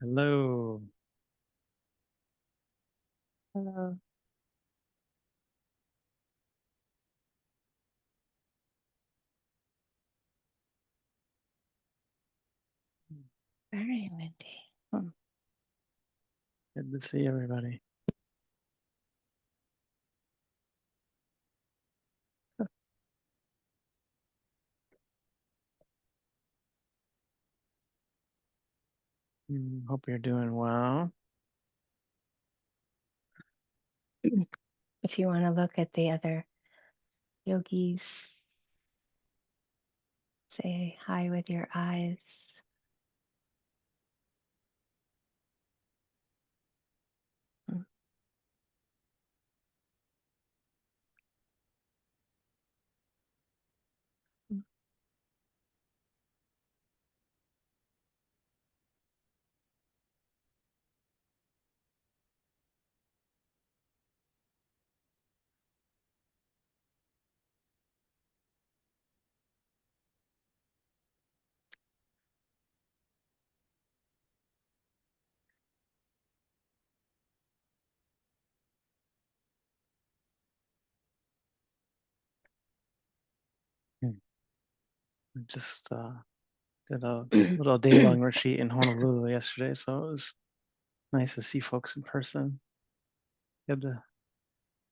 Hello. Hello. Very windy. Good to see everybody. Hope you're doing well. If you want to look at the other yogis, say hi with your eyes. Hmm. I just did a little day-long retreat in Honolulu yesterday, so it was nice to see folks in person. Good to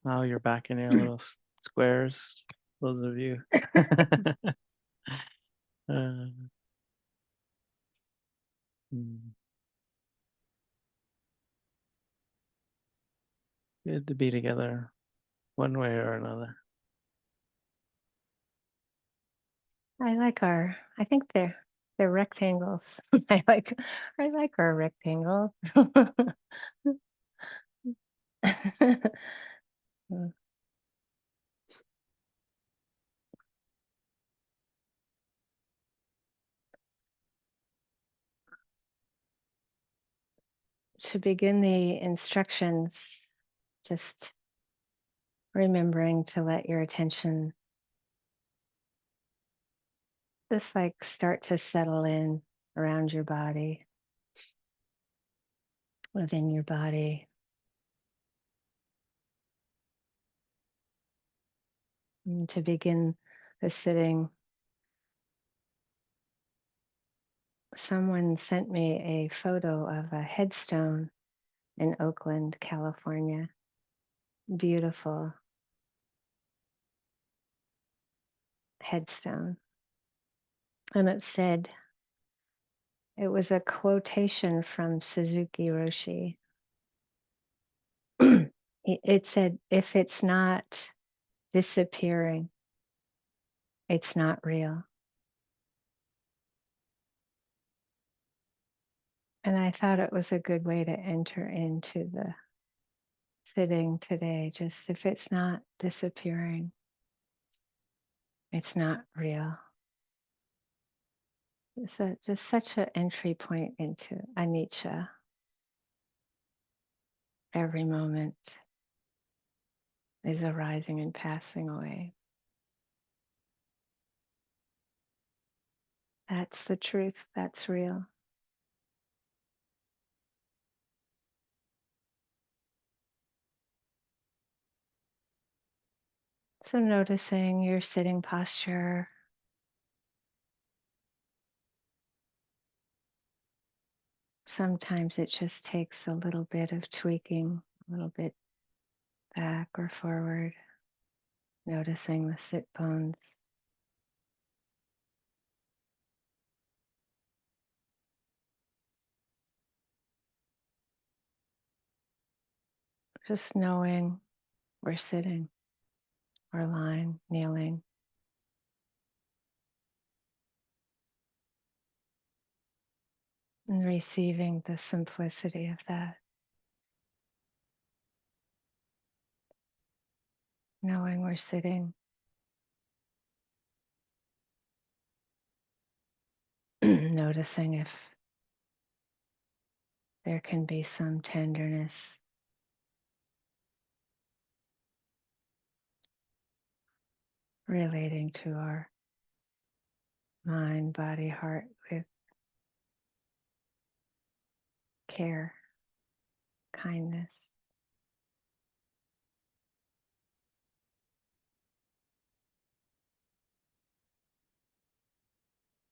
now you're back in your little squares. Those of you. uh, hmm, Good to be together, one way or another. I think they're rectangles. I like our rectangles. To begin the instructions, just remembering to let your attention just like start to settle in around your body, within your body. And to begin the sitting, someone sent me a photo of a headstone in Oakland, California. Beautiful headstone. And it said, it was a quotation from Suzuki Roshi. It said, if it's not disappearing, it's not real. And I thought it was a good way to enter into the sitting today. Just if it's not disappearing, it's not real. It's just such an entry point into anicca. Every moment is arising and passing away. That's the truth. That's real. So noticing your sitting posture, sometimes it just takes a little bit of tweaking, a little bit back or forward, noticing the sit bones. Just knowing we're sitting or lying, kneeling. And receiving the simplicity of that. Knowing we're sitting. Noticing if there can be some tenderness. Relating to our mind, body, heart with care, kindness.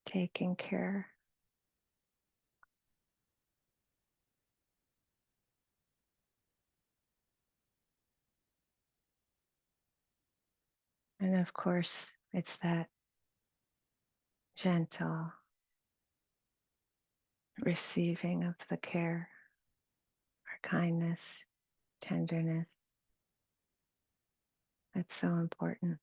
Taking care. And of course, it's that gentle receiving of the care, or kindness, tenderness. That's so important.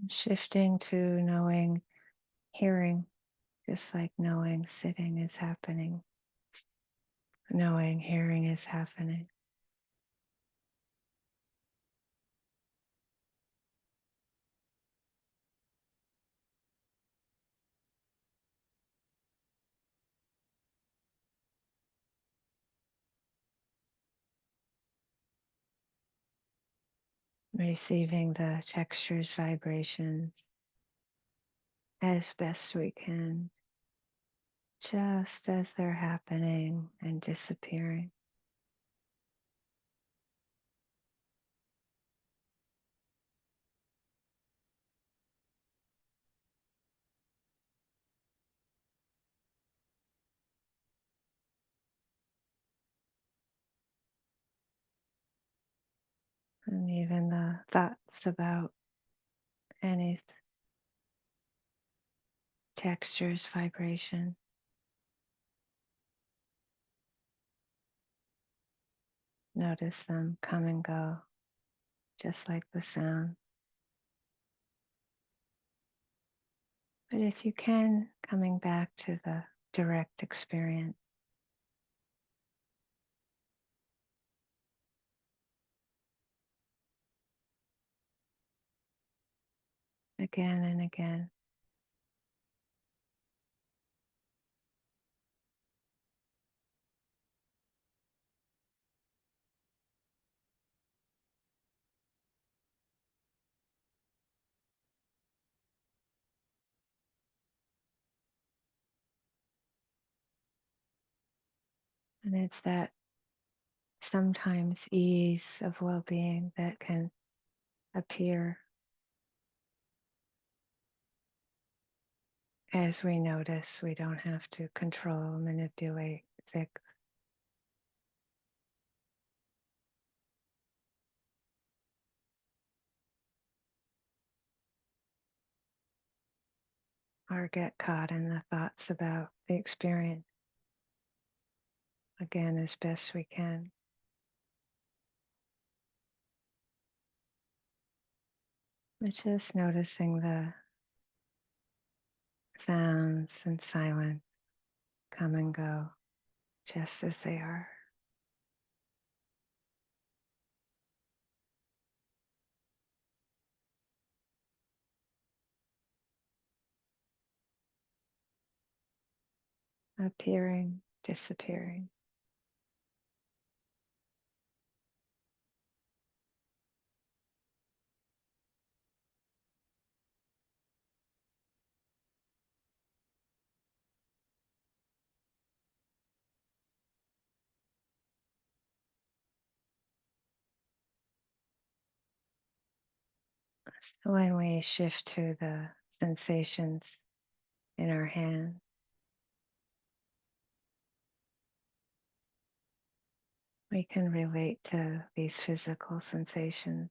Shifting to knowing, hearing, just like knowing sitting is happening. Knowing hearing is happening. Receiving the textures, vibrations as best we can, just as they're happening and disappearing. And even the thoughts about any textures, vibration. Notice them come and go, just like the sound. But if you can, coming back to the direct experience. Again and again. And it's that sometimes ease of well-being that can appear as we notice. We don't have to control, manipulate, fix. Or get caught in the thoughts about the experience. Again, as best we can. But just noticing the sounds and silence come and go just as they are. Appearing, disappearing. So when we shift to the sensations in our hand, we can relate to these physical sensations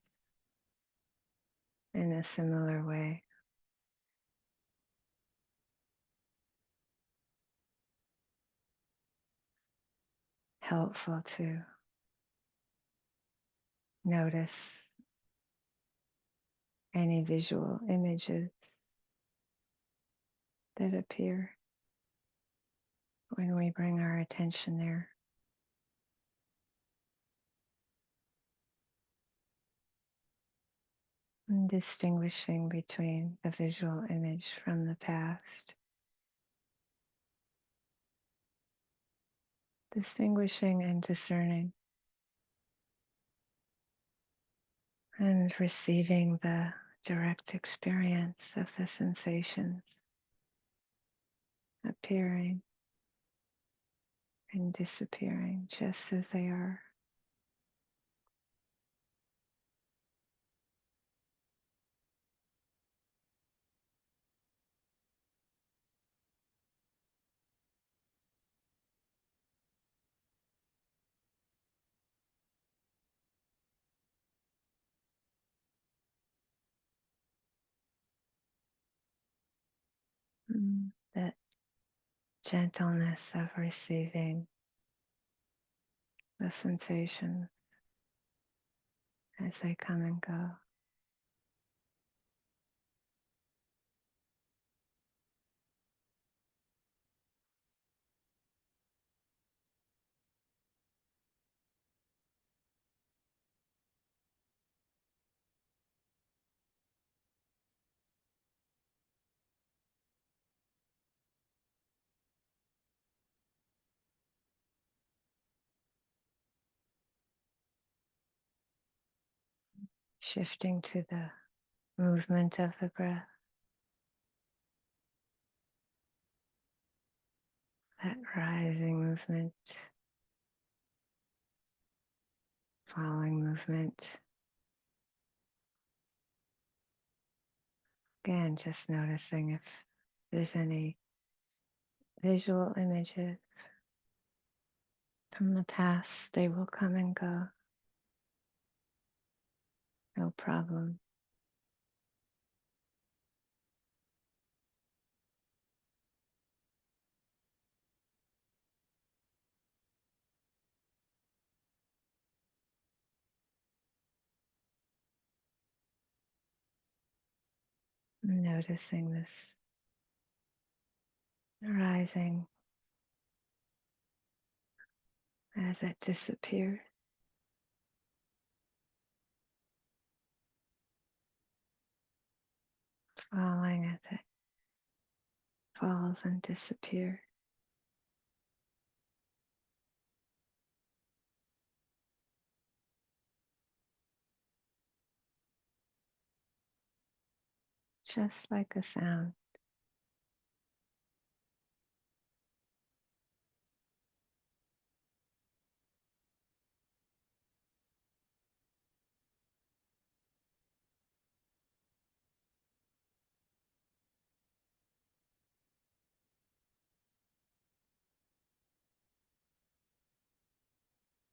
in a similar way. Helpful to notice any visual images that appear when we bring our attention there. and distinguishing between the visual image from the past, distinguishing and discerning, and receiving the direct experience of the sensations appearing and disappearing just as they are. That gentleness of receiving the sensations as they come and go. Shifting to the movement of the breath, that rising movement, falling movement. Again, just noticing if there's any visual images from the past, they will come and go. No problem. Noticing this arising as it disappears, falling as it falls and disappears. Just like a sound.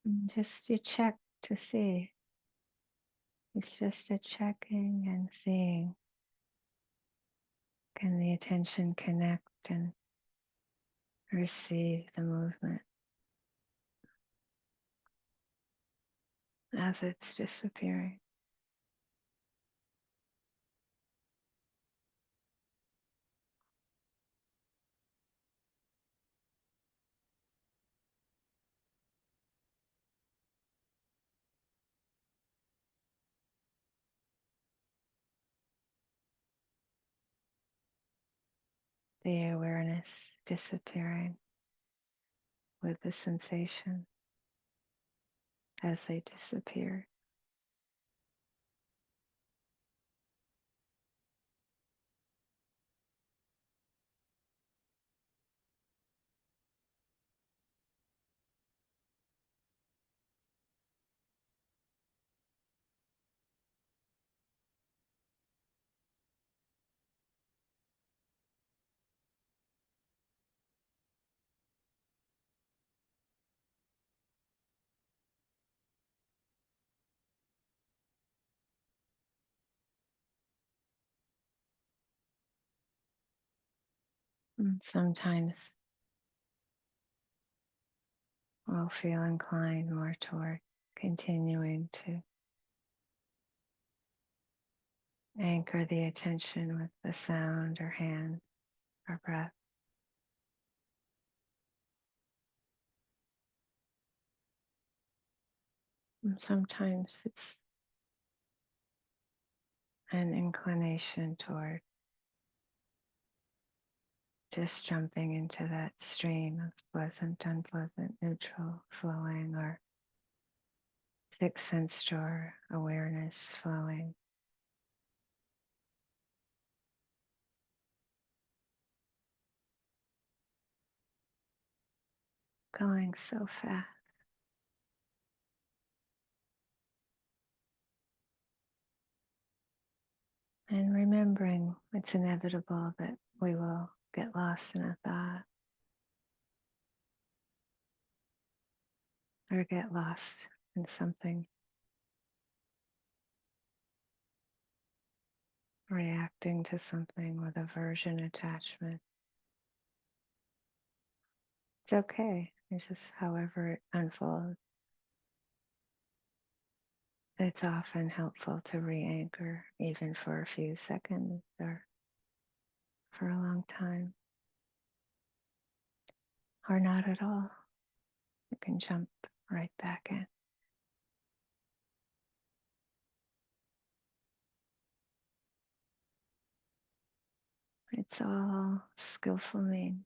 And just you check to see. It's just a checking and seeing. Can the attention connect and receive the movement as it's disappearing? The awareness disappearing with the sensation as they disappear. And sometimes we'll feel inclined more toward continuing to anchor the attention with the sound or hand or breath. And sometimes it's an inclination toward just jumping into that stream of pleasant, unpleasant, neutral, flowing, or sixth sense door awareness flowing. Going so fast. And remembering it's inevitable that we will get lost in a thought or get lost in something, reacting to something with aversion, attachment. It's okay. It's just however it unfolds. It's often helpful to re-anchor, even for a few seconds or for a long time, or not at all. You can jump right back in. It's all skillful means.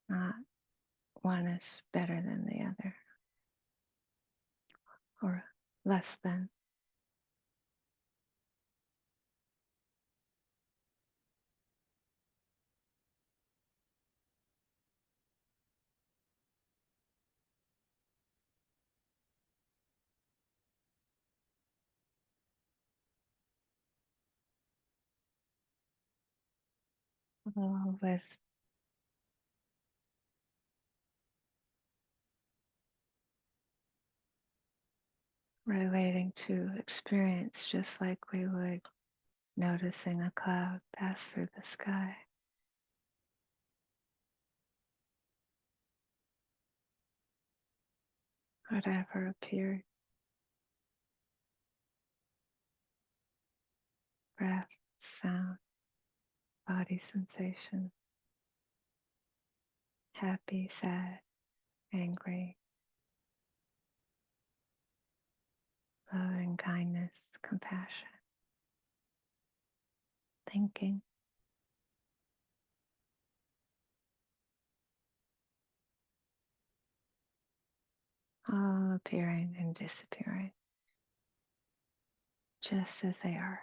Not one is better than the other or less than. All with relating to experience, just like we would noticing a cloud pass through the sky. Whatever appeared, breath, sound, body sensation, happy, sad, angry, loving, kindness, compassion, thinking, all appearing and disappearing, just as they are.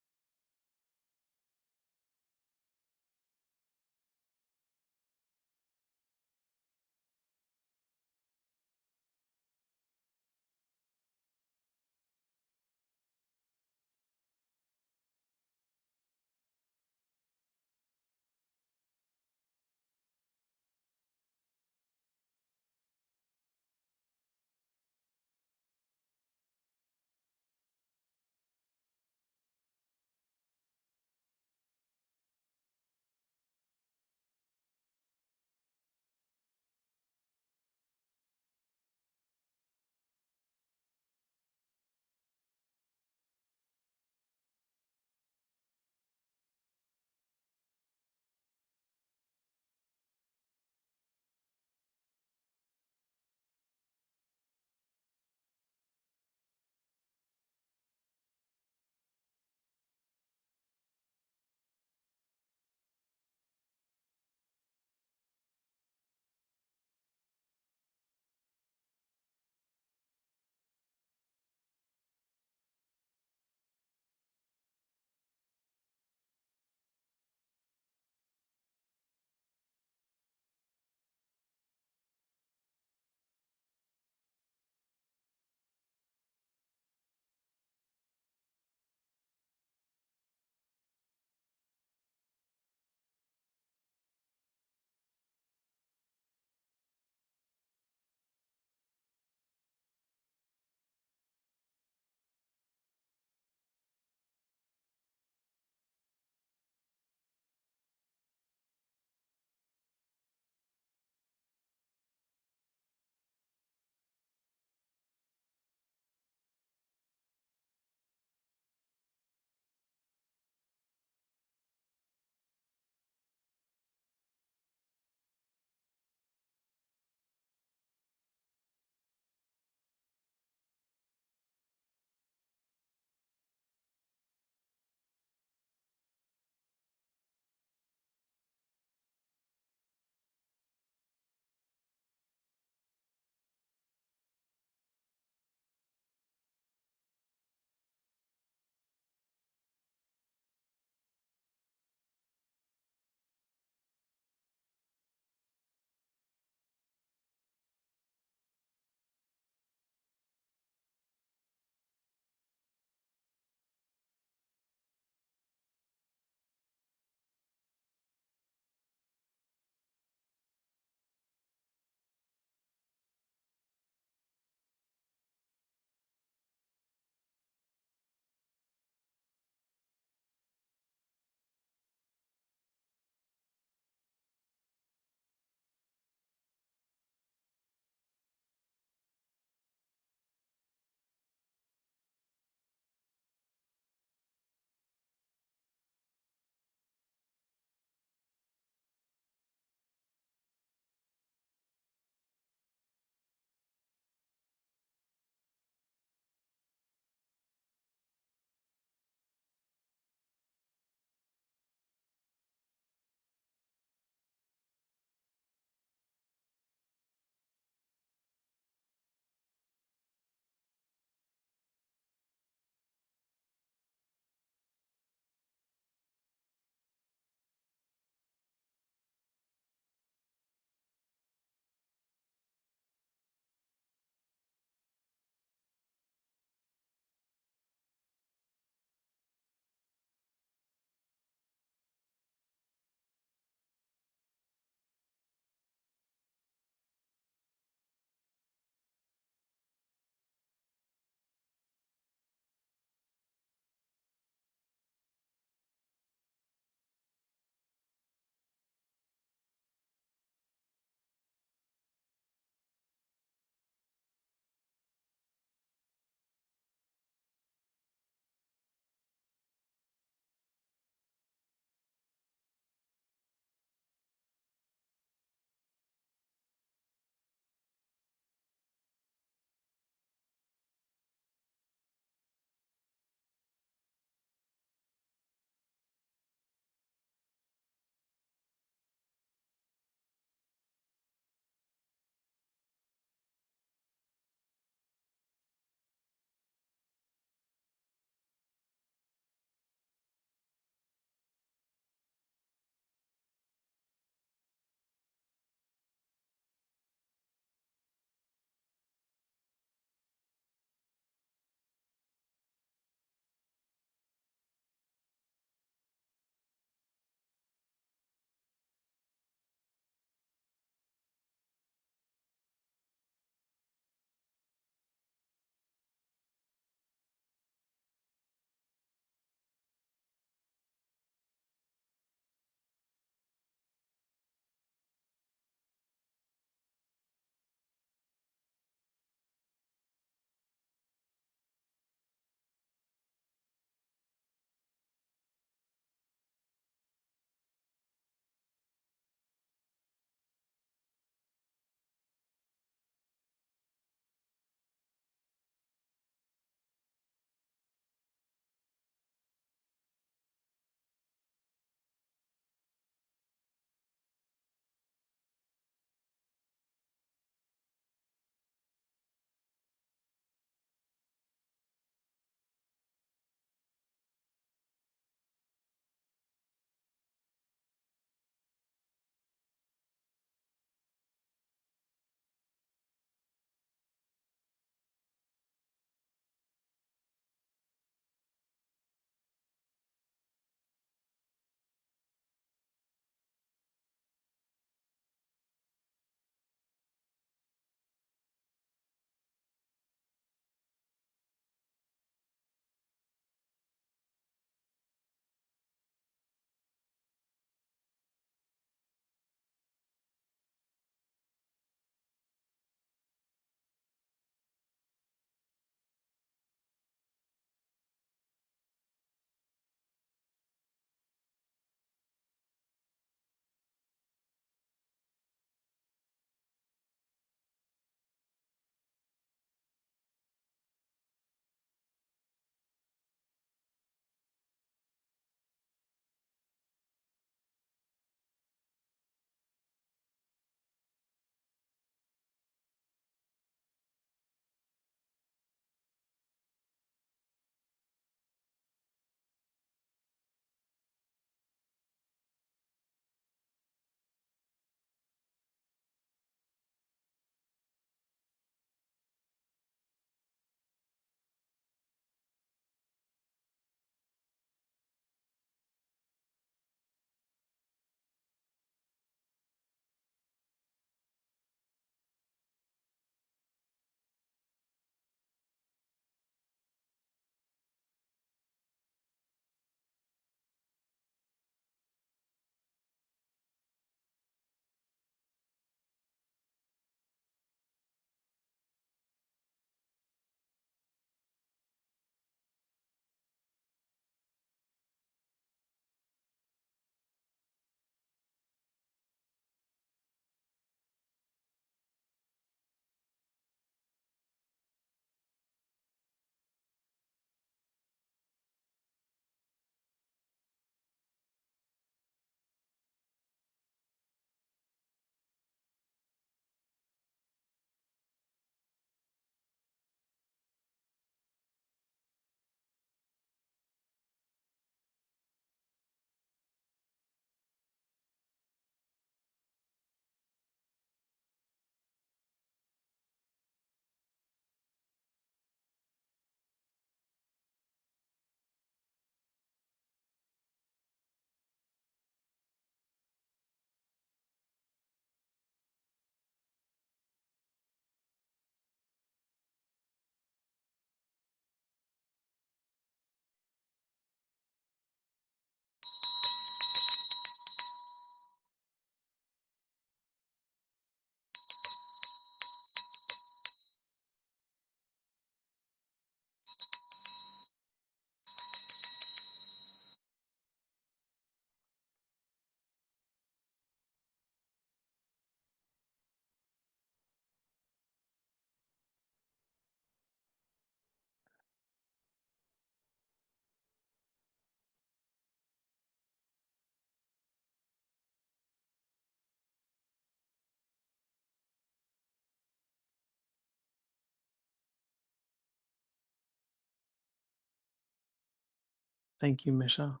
Thank you, Michelle.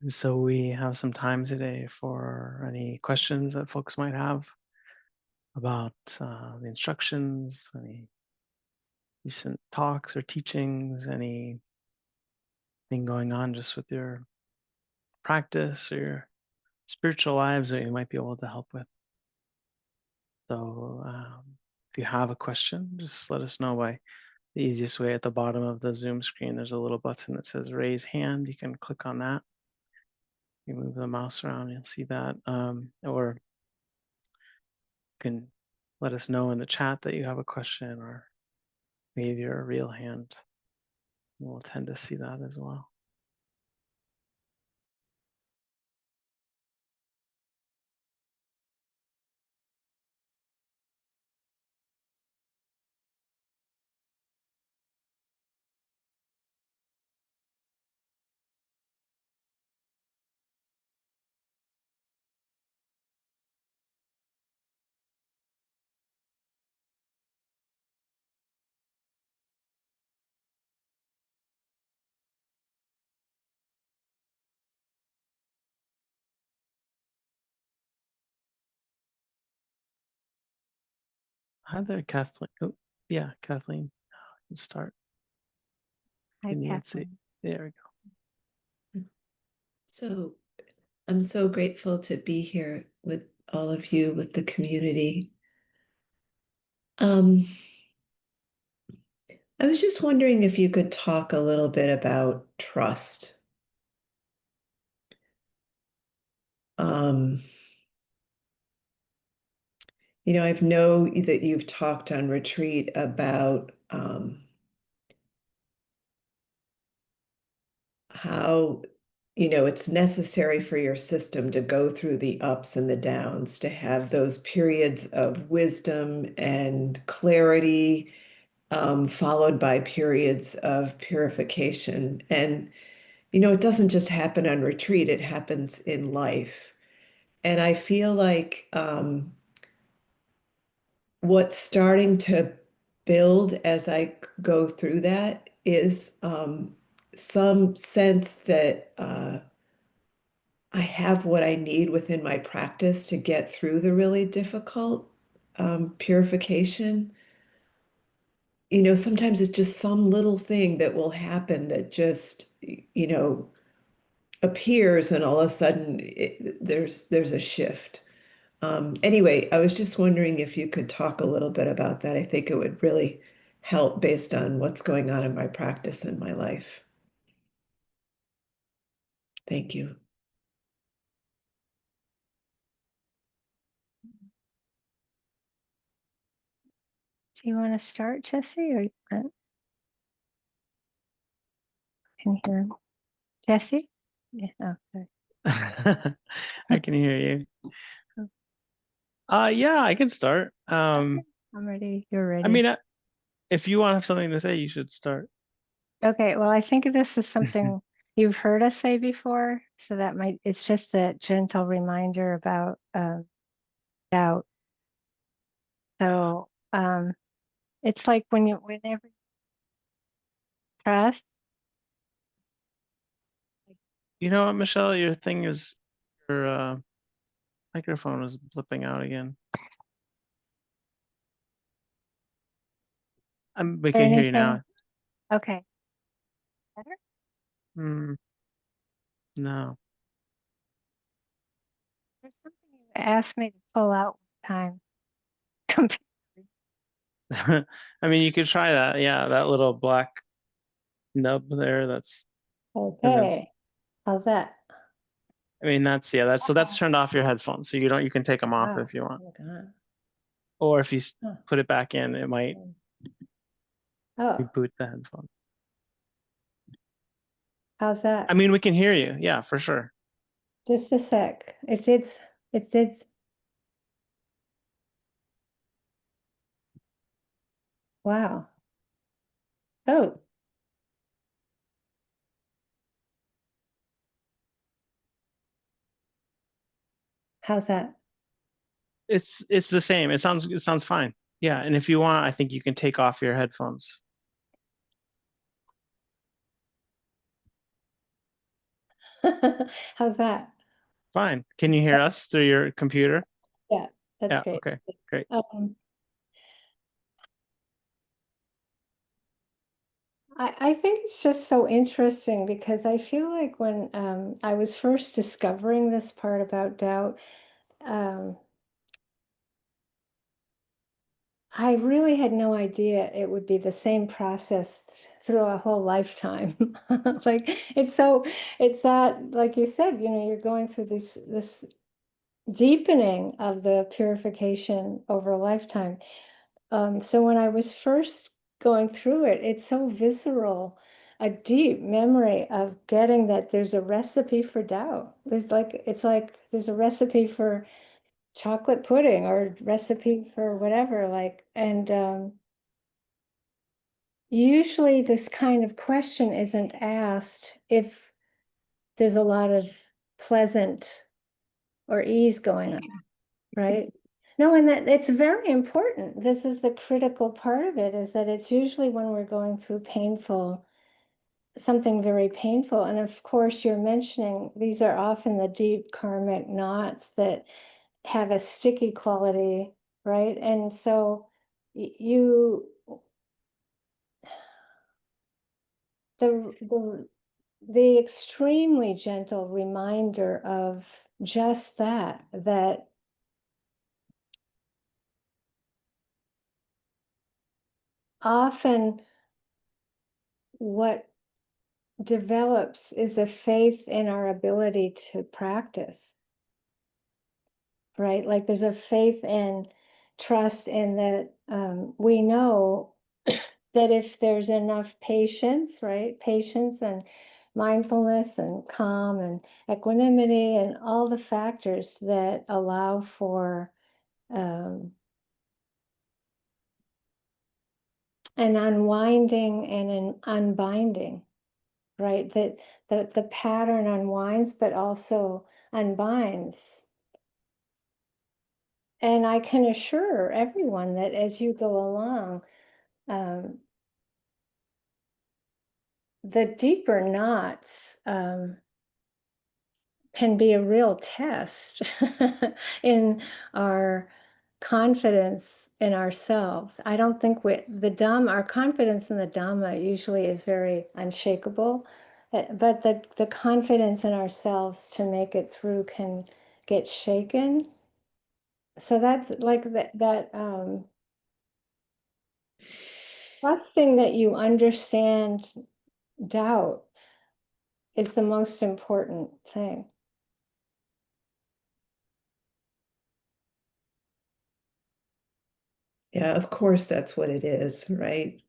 And so we have some time today for any questions that folks might have about the instructions, any recent talks or teachings, anything going on just with your practice or your spiritual lives that you might be able to help with. So if you have a question, just let us know by the easiest way at the bottom of the Zoom screen. There's a little button that says raise hand. You can click on that. You move the mouse around, you'll see that. Or you can let us know in the chat that you have a question or wave your real hand. We'll tend to see that as well. Hi there, Kathleen. Oh, yeah, Kathleen. You start. Hi, Nancy. Kathleen. There we go. So I'm so grateful to be here with all of you, with the community. I was just wondering if you could talk a little bit about trust. Um, I know that you've talked on retreat about how, it's necessary for your system to go through the ups and the downs, to have those periods of wisdom and clarity, followed by periods of purification. And, it doesn't just happen on retreat, it happens in life. And I feel like what's starting to build as I go through that is some sense that I have what I need within my practice to get through the really difficult purification. Sometimes it's just some little thing that will happen that just, appears, and all of a sudden there's a shift. Anyway, I was just wondering if you could talk a little bit about that. I think it would really help based on what's going on in my practice and my life. Thank you. Do you want to start, Jesse, or can you hear him? Jesse? Yeah. Oh, sorry. I can hear you. Yeah, I can start. Okay, I'm ready. You're ready. I mean, if you want to have something to say, you should start. Okay, well, I think this is something you've heard us say before, so that it's just a gentle reminder about doubt. So it's like whenever you trust. You know what, Michelle? Your microphone is blipping out again. We can hear you now. Okay. Better? No. There's something you asked me to pull out one time. I mean, you could try that. Yeah, that little black nub there. That's Okay. How's that? I mean, that's turned off your headphones, so you can take them off if you want. Or if you put it back in, it might reboot the headphone. How's that? I mean, we can hear you. Yeah, for sure. Just a sec. It's wow. Oh. How's that? it's the same. It sounds fine. Yeah, and if you want, I think you can take off your headphones. How's that? Fine. Can you hear us through your computer? Yeah, that's Yeah, great. okay, great. I think it's just so interesting because I feel like when I was first discovering this part about doubt, I really had no idea it would be the same process through a whole lifetime. Like it's that, like you said, you're going through this deepening of the purification over a lifetime. So when I was first going through it, it's so visceral, a deep memory of getting that there's a recipe for doubt. It's like there's a recipe for chocolate pudding or recipe for whatever, and usually this kind of question isn't asked if there's a lot of pleasant or ease going on, right? No, and that it's very important. This is the critical part of it, is that it's usually when we're going through something very painful. And of course, you're mentioning these are often the deep karmic knots that have a sticky quality, right? And so you the extremely gentle reminder of just that often what develops is a faith in our ability to practice, right? Like there's a faith and trust in that we know that if there's enough patience, right? Patience and mindfulness and calm and equanimity and all the factors that allow for um, an unwinding and an unbinding, right? That the pattern unwinds, but also unbinds. And I can assure everyone that as you go along, um, the deeper knots can be a real test in our confidence in ourselves. I don't think our confidence in the Dhamma usually is very unshakable, but the confidence in ourselves to make it through can get shaken. So that's like that trusting that you understand doubt is the most important thing. Yeah, of course, that's what it is, right?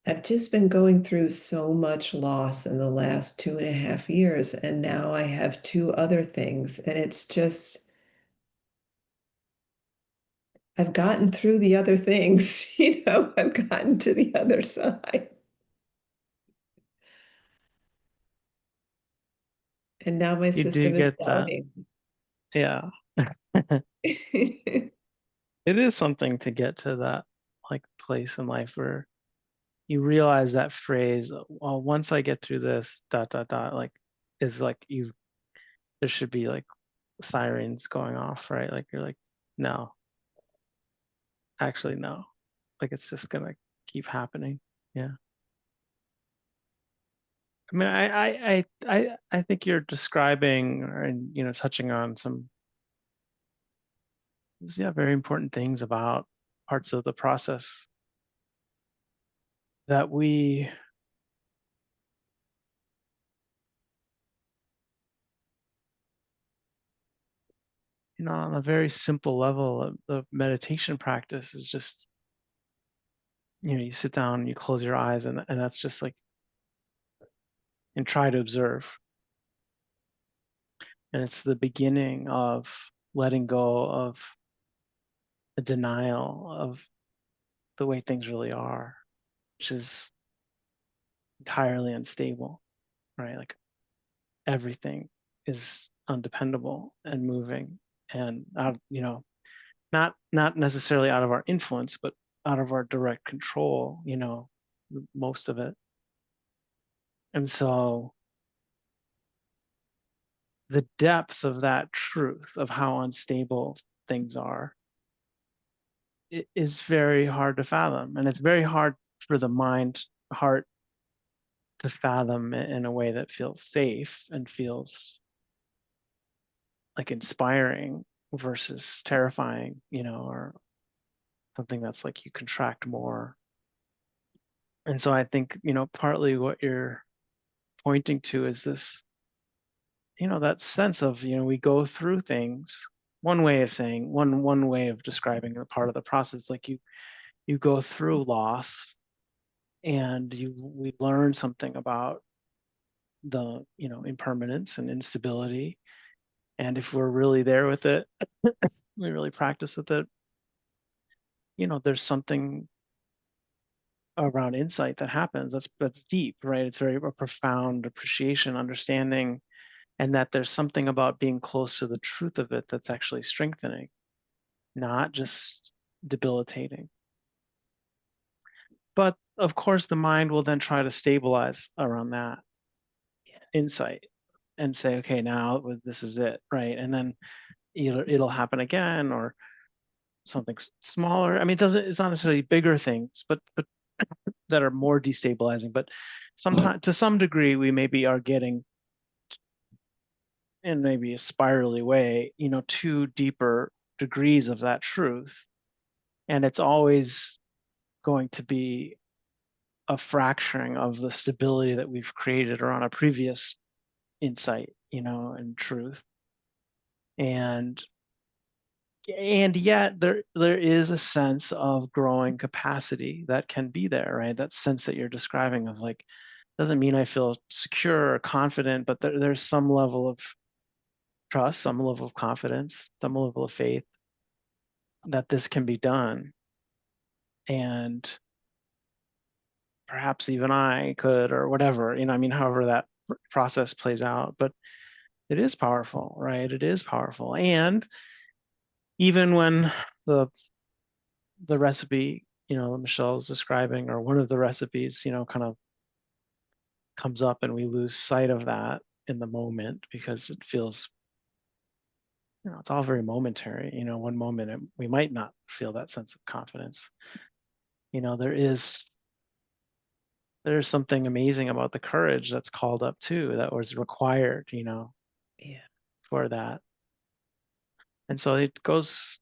I've just been going through so much loss in the last 2.5 years, and now I have two other things, and it's just, I've gotten through the other things, I've gotten to the other side. And now my You do system is get that. doubting. Yeah. It is something to get to that like place in life where you realize that phrase, well, once I get through this, dot, dot, dot, like, is like there should be like sirens going off, right? Like, you're like, no, actually, no. Like, it's just gonna keep happening. Yeah. I mean, I think you're describing and, touching on some, yeah, very important things about parts of the process that we, on a very simple level, the meditation practice is just, you sit down and you close your eyes, and that's just like, and try to observe. And it's the beginning of letting go of the denial of the way things really are, which is entirely unstable, right? Like everything is undependable and moving and out, not necessarily out of our influence, but out of our direct control, most of it. And so the depth of that truth of how unstable things are is very hard to fathom. And it's very hard for the heart to fathom in a way that feels safe and feels like inspiring versus terrifying, or something that's like you contract more. And so I think, partly what you're pointing to is this, that sense of, we go through things. One way of saying, one way of describing a part of the process, like you go through loss and we learn something about the, impermanence and instability. And if we're really there with it, we really practice with it, there's something around insight that happens that's deep, right? It's very a profound appreciation, understanding, and that there's something about being close to the truth of it that's actually strengthening, not just debilitating. But of course, the mind will then try to stabilize around that insight and say, okay, now this is it, right? And then it'll happen again, or something smaller. I mean, it's not necessarily bigger things, but that are more destabilizing. But sometimes, to some degree, we maybe are getting, in maybe a spirally way, to deeper degrees of that truth, and it's always going to be a fracturing of the stability that we've created around a previous insight, and truth. And yet there is a sense of growing capacity that can be there, right? That sense that you're describing of like, doesn't mean I feel secure or confident, but there's some level of trust, some level of confidence, some level of faith that this can be done. And perhaps even I could, or whatever, however that process plays out. But it is powerful, right? It is powerful. And even when the recipe, Michelle's describing, or one of the recipes, kind of comes up and we lose sight of that in the moment because it feels, it's all very momentary. One moment we might not feel that sense of confidence. There's something amazing about the courage that's called up too, that was required, Yeah. for that. And so it goes,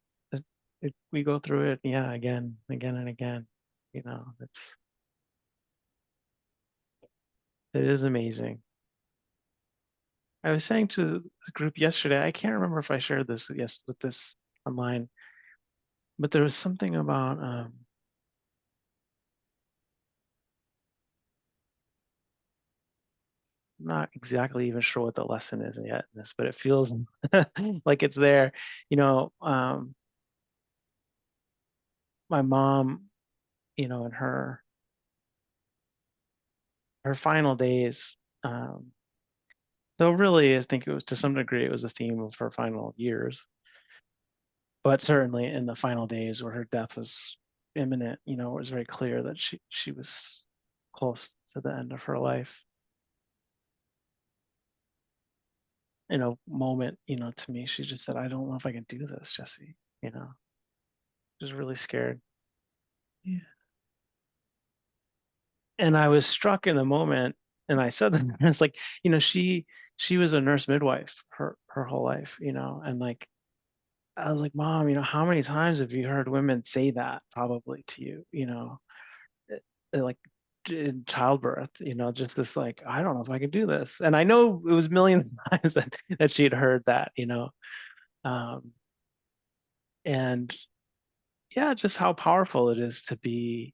we go through it, yeah, again and again. It is amazing. I was saying to the group yesterday, I can't remember if I shared this with this online, but there was something about not exactly even sure what the lesson is yet in this, but it feels like it's there. My mom, in her final days, though really I think it was, to some degree, it was a theme of her final years, but certainly in the final days where her death was imminent, it was very clear that she was close to the end of her life. In a moment, to me, she just said, I don't know if I can do this, Jesse. She was really scared. Yeah. And I was struck in the moment, and I said that, it's like, she was a nurse midwife her whole life, and like, I was like, Mom, how many times have you heard women say that probably to you, like in childbirth, just this like, I don't know if I can do this. And I know it was millions of times that she had heard that, um, and yeah, just how powerful it is to be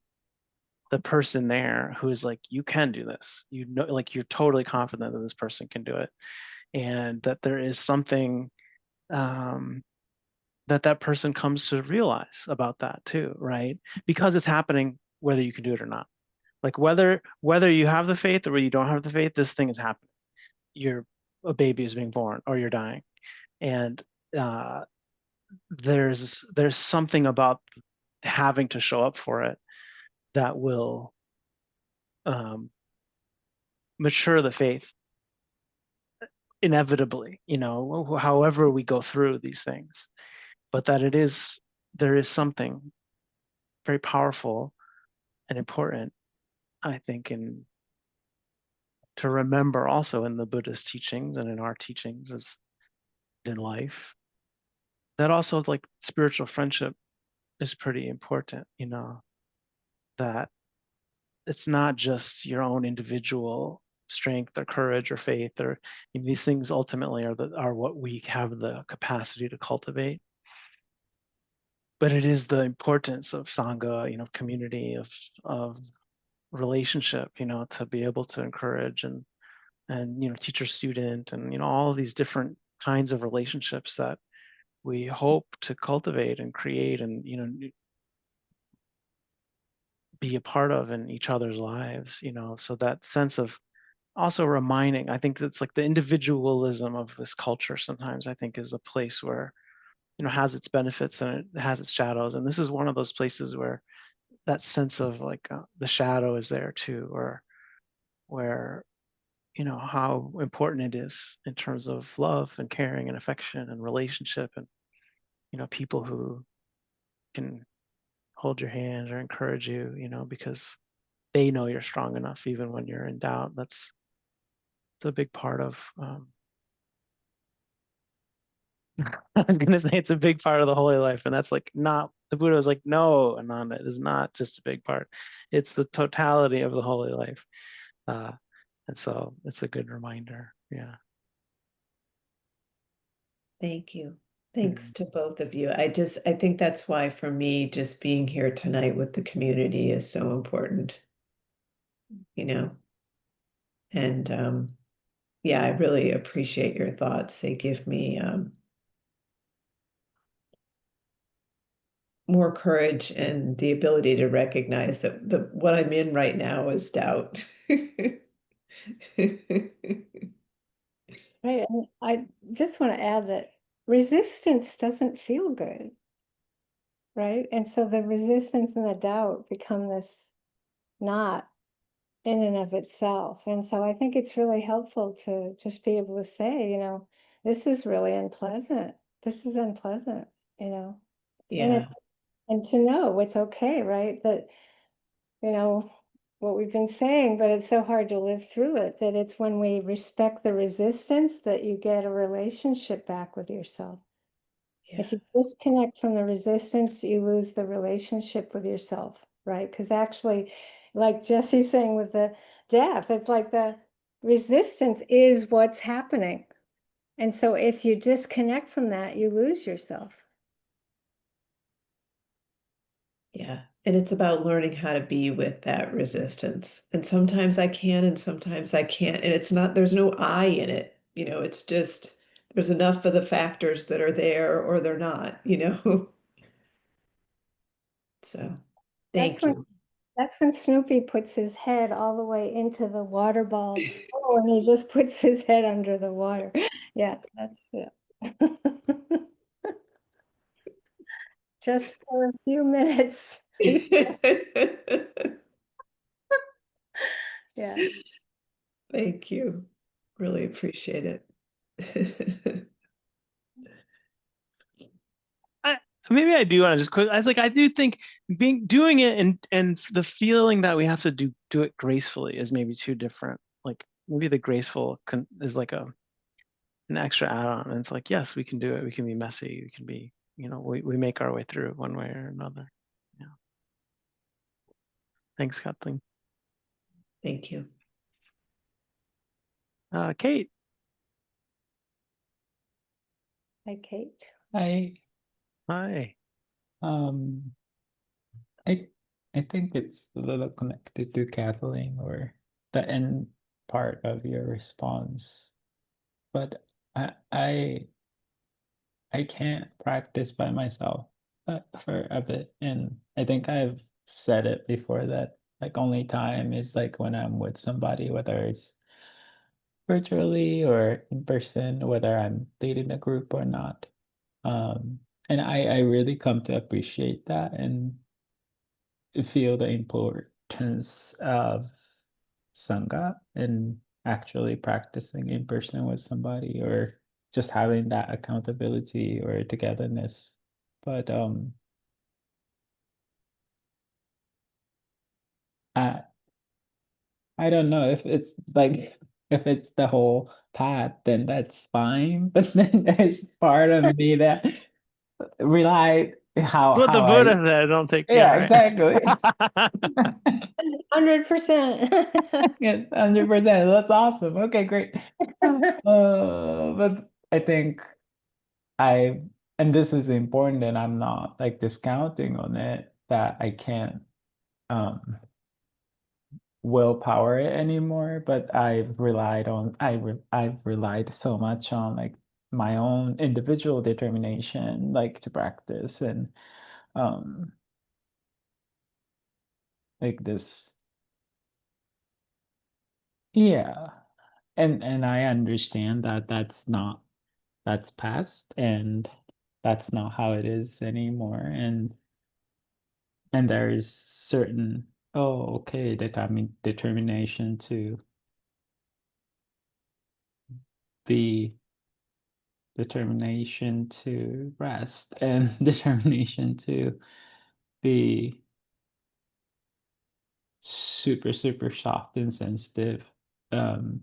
the person there who is like, you can do this, like you're totally confident that this person can do it, and that there is something um, that person comes to realize about that too, right? Because it's happening whether you can do it or not. Like whether you have the faith or you don't have the faith, this thing is happening. You're a baby is being born or you're dying, and there's something about having to show up for it that will mature the faith inevitably, however we go through these things. But that there is something very powerful and important, I think, to remember also in the Buddhist teachings and in our teachings as in life, that also like spiritual friendship is pretty important, that it's not just your own individual strength or courage or faith or these things ultimately are what we have the capacity to cultivate, but it is the importance of sangha, community, of relationship, to be able to encourage and teacher student and all of these different kinds of relationships that we hope to cultivate and create and be a part of in each other's lives, so that sense of also reminding, I think that's like the individualism of this culture sometimes, I think, is a place where has its benefits and it has its shadows, and this is one of those places where that sense of like the shadow is there too, or where how important it is in terms of love and caring and affection and relationship, and people who can hold your hand or encourage you, because they know you're strong enough even when you're in doubt. That's a big part of I was gonna say it's a big part of the holy life, and that's like not the Buddha was like, no, Ananda, it is not just a big part. It's the totality of the holy life. Uh, and so it's a good reminder. Yeah. Thank you. Thanks Mhm. to both of you. I think that's why for me, just being here tonight with the community is so important, you know. And yeah, I really appreciate your thoughts. They give me more courage and the ability to recognize that what I'm in right now is doubt. Right. And I just want to add that resistance doesn't feel good, right? And so the resistance and the doubt become this knot in and of itself. And so I think it's really helpful to just be able to say, this is really unpleasant. This is unpleasant, you know, and Yeah, it's and to know it's okay, right? That, you know, what we've been saying, but it's so hard to live through it, that it's when we respect the resistance that you get a relationship back with yourself. yeah, If you disconnect from the resistance, you lose the relationship with yourself, right? Because actually, like Jesse's saying with the death, it's like the resistance is what's happening. And so if you disconnect from that, you lose yourself. yeah. And it's about learning how to be with that resistance. And sometimes I can, and sometimes I can't. And it's not, there's no I in it. It's just there's enough of the factors that are there or they're not. So That's thank when you. that's when Snoopy puts his head all the way into the water ball. Oh, and he just puts his head under the water. Yeah, that's it. Just for a few minutes. Yeah. Thank you. Really appreciate it. I, maybe I do want to just quick. I do think doing it and the feeling that we have to do it gracefully is maybe too different. Like maybe the graceful is like an extra add-on, and it's like, yes, we can do it. We can be messy. We can be, we make our way through one way or another. Yeah. Thanks, Kathleen. Thank you. Kate. Hi, Kate. I Hi. um I I think it's a little connected to Kathleen or the end part of your response. But I can't practice by myself for a bit. And I think I've said it before that like only time is like when I'm with somebody, whether it's virtually or in person, whether I'm leading a group or not. And I really come to appreciate that and feel the importance of Sangha and actually practicing in person with somebody or just having that accountability or togetherness. But I I don't know if it's like if it's the whole path, then that's fine. But then there's part of me that rely What the how I Buddha said, don't take, yeah, yeah, exactly. right. 100%. Yes, 100%. That's awesome. Okay, great. But I think I, and this is important, and I'm not like discounting on it, that I can't um willpower it anymore, but I've relied so much on like my own individual determination, like to practice and um like this. Yeah. And I understand that that's past and that's not how it is anymore. And there is certain, oh, okay, determination to be determination to rest and determination to be super, super soft and sensitive. Um,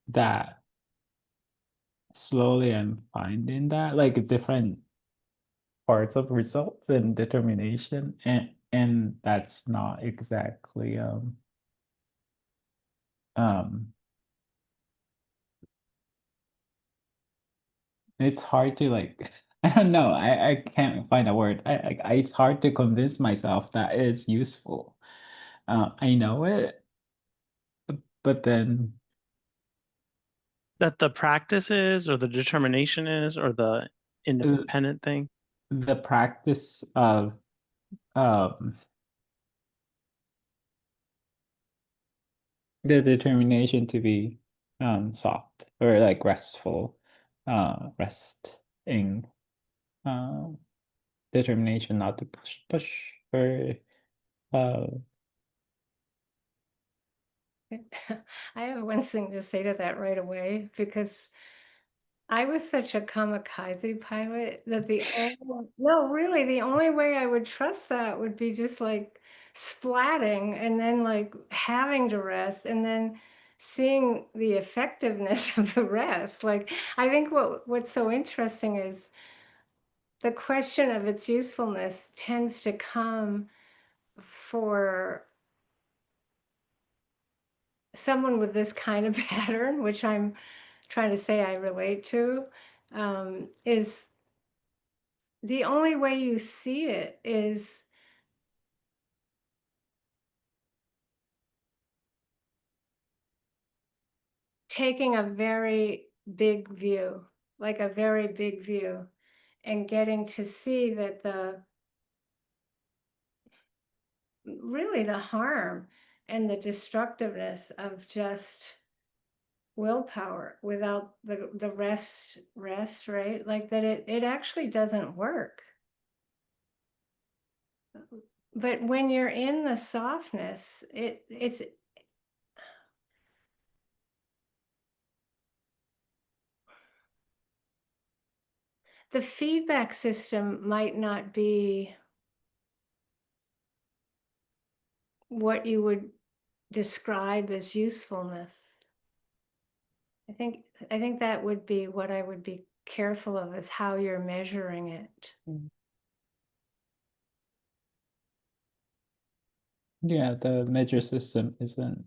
that slowly I'm finding that like different parts of results and determination and that's not exactly um it's hard to like I don't know I can't find a word it's hard to convince myself that it's useful. I know it, but then That the practice is, or the determination is, or the uh, independent thing. the practice of um the determination to be soft or like restful, resting, um determination not to push or uh I have one thing to say to that right away because I was such a kamikaze pilot that no, really, the only way I would trust that would be just like splatting and then like having to rest and then seeing the effectiveness of the rest. Like I think what's so interesting is the question of its usefulness tends to come for someone with this kind of pattern, which I'm trying to say I relate to, is the only way you see it is taking a very big view, like a very big view, and getting to see that really the harm and the destructiveness of just willpower without the rest, right? Like that it actually doesn't work. But when you're in the softness, it's the feedback system might not be what you would describe as usefulness. I think I think that would be what I would be careful of is how you're measuring it. yeah, the measure system isn't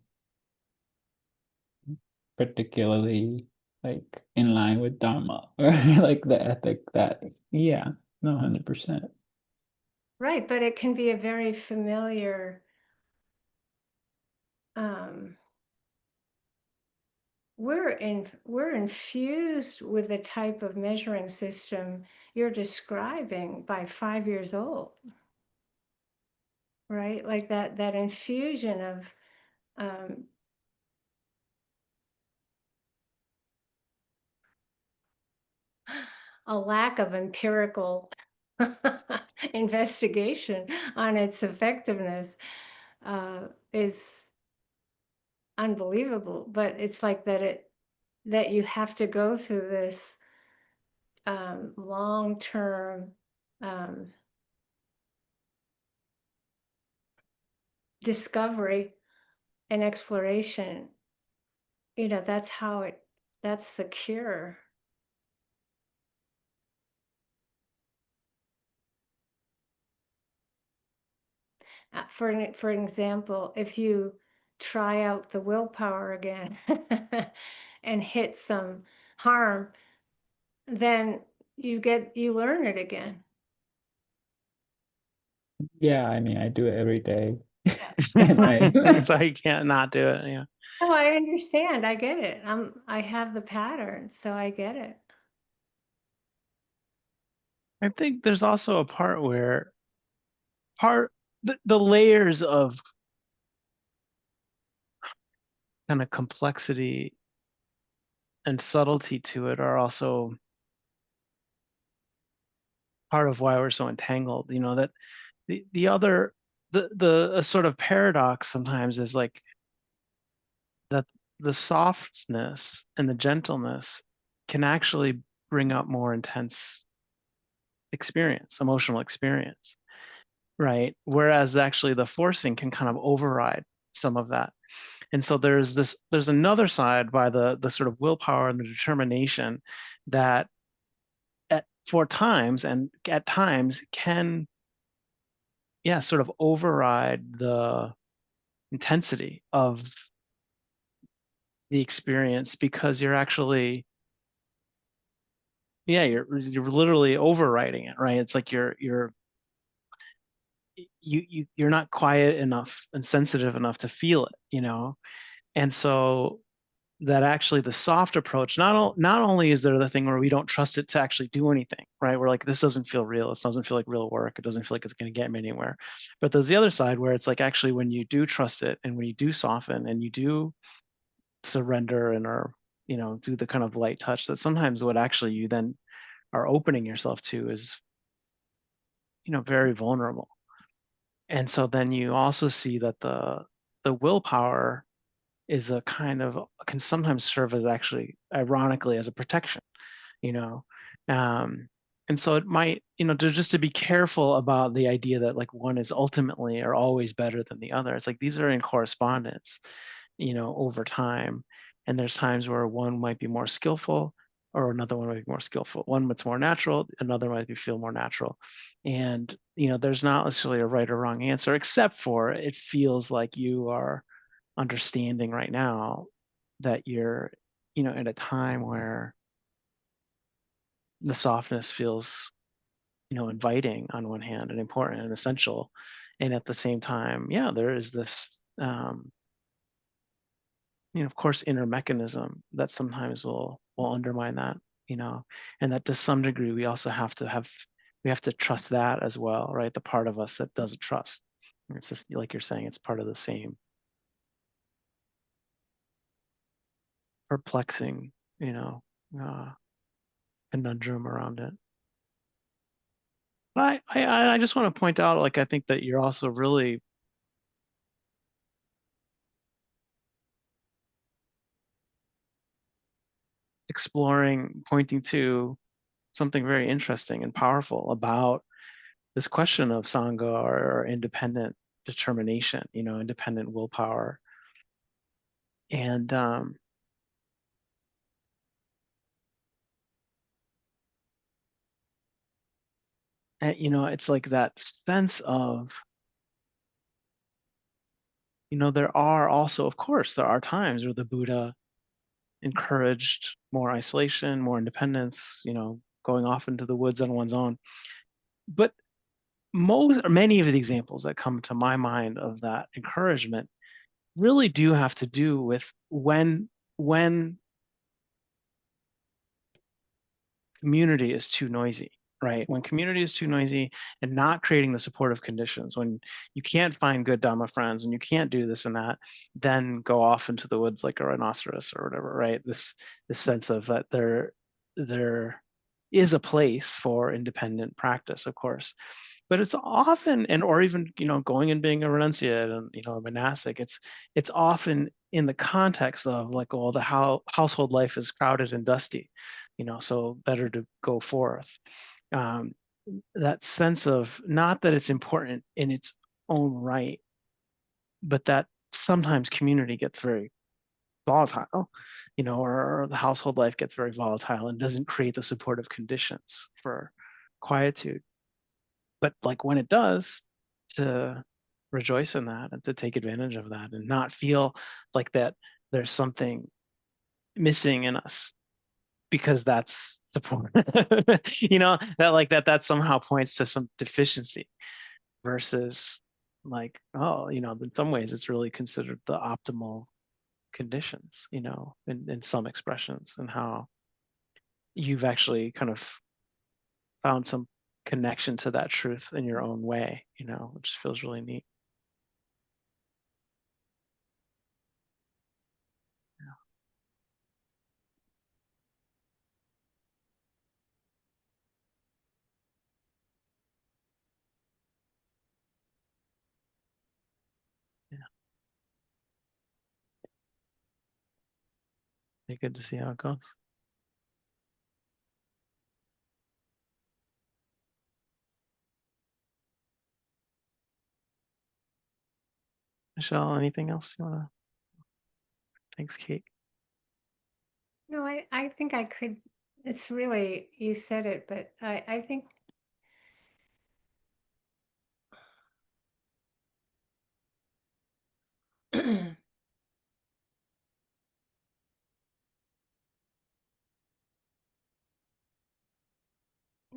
particularly like in line with Dharma or like the ethic that yeah, no 100%. Right, but it can be a very familiar um we're infused with the type of measuring system you're describing by 5 years old, right? Like that infusion of a lack of empirical investigation on its effectiveness is unbelievable. But it's like that you have to go through this long-term discovery and exploration. That's the cure. For an example, if you try out the willpower again and hit some harm, then you learn it again. Yeah, I mean, I do it every day. Yeah. So you can't not do it. Yeah. No, I understand. I get it. I have the pattern, so I get it. I think there's also a part where the layers of kind of complexity and subtlety to it are also part of why we're so entangled. That the other a sort of paradox sometimes is like that the softness and the gentleness can actually bring up more intense emotional experience, right? Whereas actually the forcing can kind of override some of that. And so there's another side by the sort of willpower and the determination that for times and at times can, yeah, sort of override the intensity of the experience, because you're actually, yeah, you're literally overriding it, right? It's like you're not quiet enough and sensitive enough to feel it. And so that actually the soft approach, not only is there the thing where we don't trust it to actually do anything, right? We're like, this doesn't feel real. This doesn't feel like real work. It doesn't feel like it's going to get me anywhere. But there's the other side where it's like, actually, when you do trust it and when you do soften and you do surrender and do the kind of light touch, that sometimes what actually you then are opening yourself to is, very vulnerable. And so then you also see that the willpower is a kind of can sometimes serve as, actually ironically, as a protection, you know um and so it might, just to be careful about the idea that like one is ultimately or always better than the other. It's like these are in correspondence, over time. And there's times where one might be more skillful or another one might be more skillful. One that's more natural, another might be feel more natural. And, there's not necessarily a right or wrong answer, except for it feels like you are understanding right now that you're, at a time where the softness feels, inviting on one hand and important and essential. And at the same time, yeah, there is this, of course, inner mechanism that sometimes will undermine that, and that to some degree we have to trust that as well, right? The part of us that doesn't trust. It's just like you're saying, it's part of the same perplexing, uh, conundrum around it. But I just want to point out, like, I think that you're also really pointing to something very interesting and powerful about this question of Sangha, or independent determination, independent willpower. And, it's like that sense of, there are also, of course, there are times where the Buddha encouraged more isolation, more independence, going off into the woods on one's own. But many of the examples that come to my mind of that encouragement really do have to do with when community is too noisy, right? When community is too noisy and not creating the supportive conditions, when you can't find good Dhamma friends and you can't do this and that, then go off into the woods like a rhinoceros or whatever, right? This sense of that there is a place for independent practice, of course, but it's often, and or even going and being a renunciate and a monastic, it's often in the context of like, oh, the household life is crowded and dusty, so better to go forth. um, that sense of, not that it's important in its own right, but that sometimes community gets very volatile, or the household life gets very volatile and doesn't create the supportive conditions for quietude. But like when it does, to rejoice in that and to take advantage of that and not feel like that there's something missing in us because that's support. That like that somehow points to some deficiency, versus like, oh, in some ways it's really considered the optimal conditions, in some expressions, and how you've actually kind of found some connection to that truth in your own way, which feels really neat. Yeah, be good to see how it goes. Michelle, anything else you want to? Thanks, Kate. No, I think I could. It's really, you said it, but I think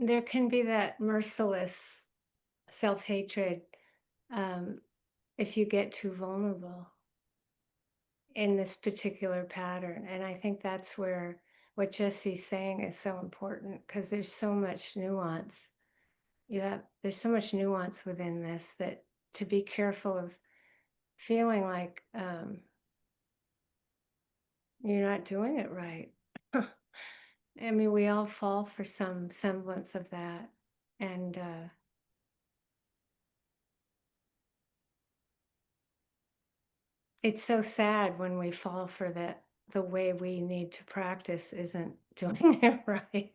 there can be that merciless self-hatred if you get too vulnerable in this particular pattern. And I think that's where what Jesse's saying is so important, because there's so much nuance. There's so much nuance within this, that to be careful of feeling like you're not doing it right. I mean, we all fall for some semblance of that. And it's so sad when we fall for that. The way we need to practice isn't doing it right.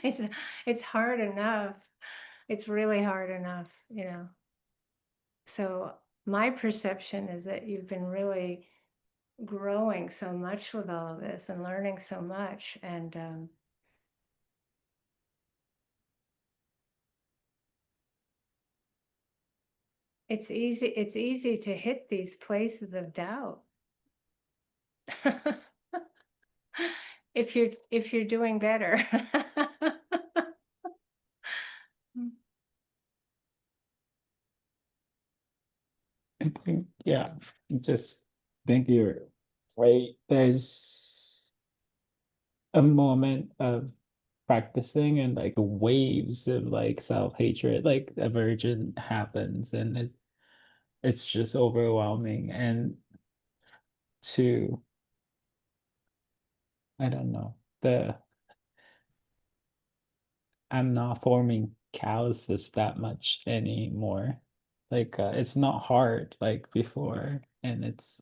it's it's hard enough. It's really hard enough. So my perception is that you've been really growing so much with all of this and learning so much. And it's easy to hit these places of doubt. if you're doing better. I think, yeah, just think you're right. There's a moment of practicing and like waves of like self-hatred, like aversion happens, and it's just overwhelming. And to, I don't know, I'm not forming calluses that much anymore. Like it's not hard like before, and it's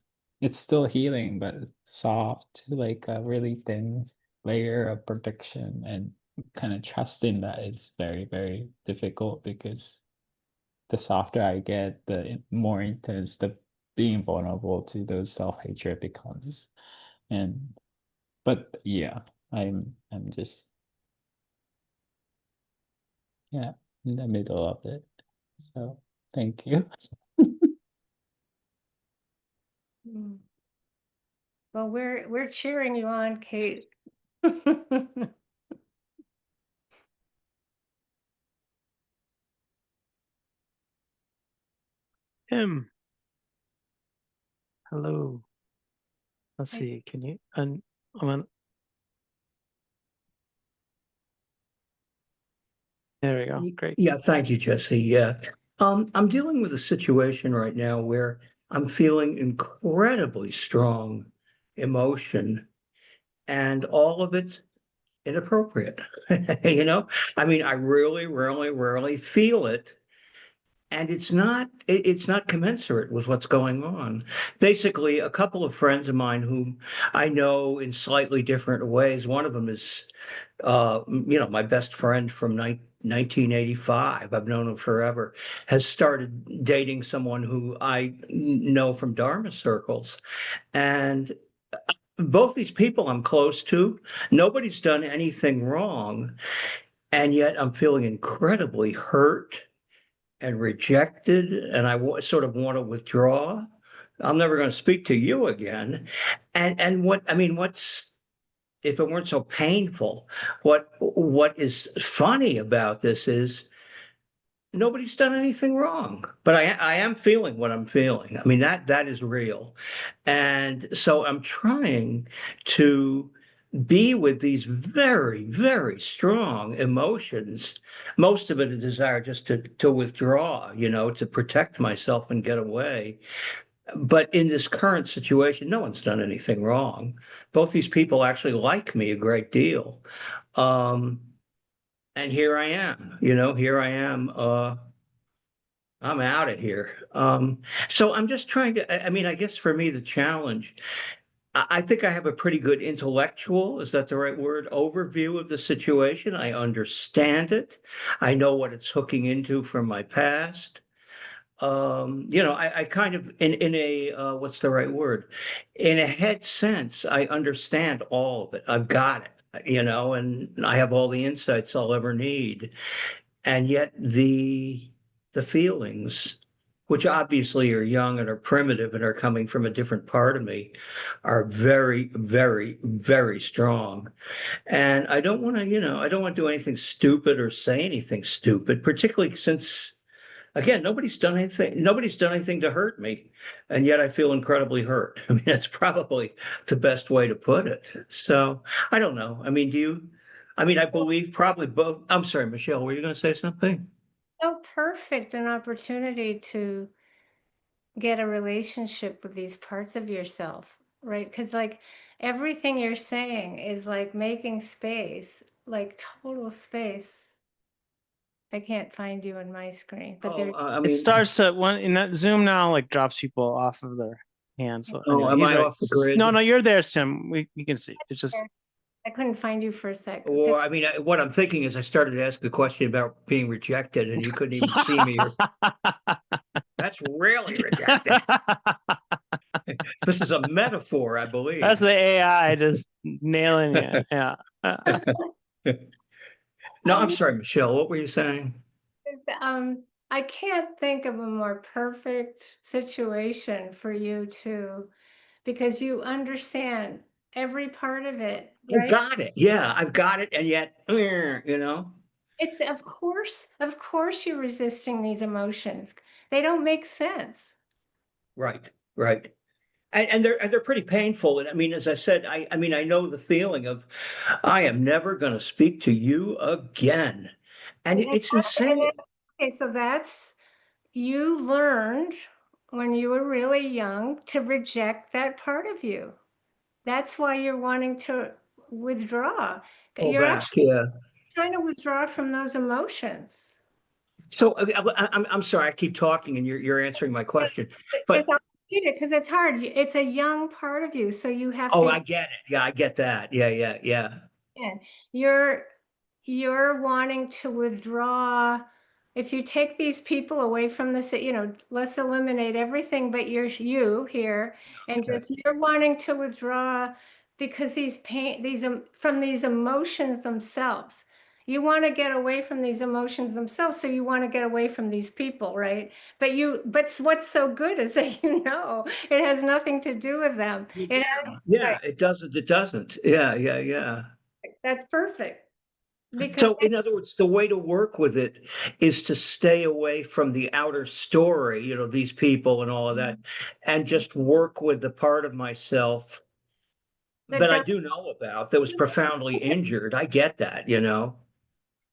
still healing, but it's soft, like a really thin layer of protection, and kind of trusting that is very, very difficult, because the softer I get, the more intense the being vulnerable to those self-hatred becomes. And but yeah, I'm just, yeah, in the middle of it. So thank you. Mm. Well, we're cheering you on, Kate. Tim, hello. Let's I- see. Can you? And I'm There we go. Great. Yeah, thank you, Jesse. Yeah. I'm dealing with a situation right now where I'm feeling incredibly strong emotion and all of it's inappropriate. You know, I mean, I really, really, really feel it. And it's not commensurate with what's going on. Basically, a couple of friends of mine whom I know in slightly different ways. One of them is my best friend from 1985. I've known him forever, has started dating someone who I know from Dharma circles. And both these people I'm close to, nobody's done anything wrong. And yet I'm feeling incredibly hurt and rejected. And sort of want to withdraw. I'm never going to speak to you again. And what's if it weren't so painful, what is funny about this is nobody's done anything wrong, but I am feeling what I'm feeling. I mean, that is real. And so I'm trying to be with these very, very strong emotions. Most of it a desire just to withdraw, to protect myself and get away. But in this current situation, no one's done anything wrong. Both these people actually like me a great deal. Um, and here I am, here I am. I'm out of here. So I'm just trying to, I mean, I guess for me, the challenge, I think I have a pretty good intellectual, is that the right word, overview of the situation. I understand it. I know what it's hooking into from my past. I kind of in a what's the right word? In a head sense, I understand all of it. I've got it, and I have all the insights I'll ever need. And yet the feelings, which obviously are young and are primitive and are coming from a different part of me, are very, very, very strong. And I don't want to, I don't want to do anything stupid or say anything stupid, particularly since again, nobody's done anything to hurt me, and yet I feel incredibly hurt. I mean, that's probably the best way to put it. So I don't know. I mean, I believe probably both. I'm sorry, Michelle, were you going to say something? So perfect an opportunity to get a relationship with these parts of yourself, right? Because like everything you're saying is like making space, like total space. I can't find you on my screen, but Oh, there. I It mean, starts to when in that Zoom now like drops people off of their hand. So oh, anyway, am he's I right. off the grid? No, you're there, Tim. We can see. It's just I couldn't find you for a sec. Or I mean, what I'm thinking is I started to ask a question about being rejected, and you couldn't even see me. Or that's really rejected. This is a metaphor, I that's believe. the AI just nailing it. Yeah. No, I'm sorry, Michelle. What were you saying? I can't think of a more perfect situation for you to, because you understand every part of it, I've right? got it. Yeah, I've got it. And yet, It's of course you're resisting these emotions. They don't make sense. right, right. And they're pretty painful. And I mean, as I said, I mean, I know the feeling of I am never going to speak to you again. And And it's insane. okay, so that's you learned when you were really young to reject that part of you. That's why you're wanting to withdraw. Pull You're back. actually Yeah. trying to withdraw from those emotions. So I'm sorry, I keep talking and you're answering my question. It's But because it's hard. It's a young part of you, so you have oh, to. I get it. Yeah, I get that. Yeah, yeah, yeah. And you're you're wanting to withdraw. If you take these people away from this, let's eliminate everything but you here, and Okay. just you're wanting to withdraw because these pain, from these emotions themselves. You want to get away from these emotions themselves, so you want to get away from these people, right? But what's so good is that it has nothing to do with them. It has, Yeah, yeah, right, it doesn't. It doesn't. Yeah, yeah, yeah. that's perfect because So, in other words, the way to work with it is to stay away from the outer story, these people and all of that, and just work with the part of myself that that I does do know about that was profoundly injured. I get that.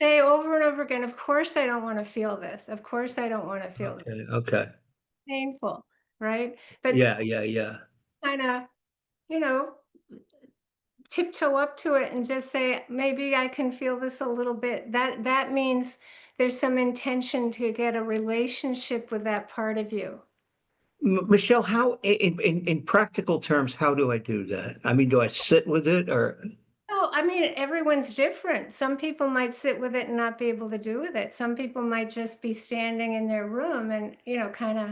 say over and over again, of course I don't want to feel this. Of course I don't want to feel this. Okay, okay. Painful, right? But Yeah, yeah, yeah. kind of, you know, tiptoe up to it and just say, maybe I can feel this a little bit. That means there's some intention to get a relationship with that part of you. Michelle, how in practical terms, how do I do that? I mean, do I sit with it or Oh, I mean, everyone's different. Some people might sit with it and not be able to do with it. Some people might just be standing in their room and, kind of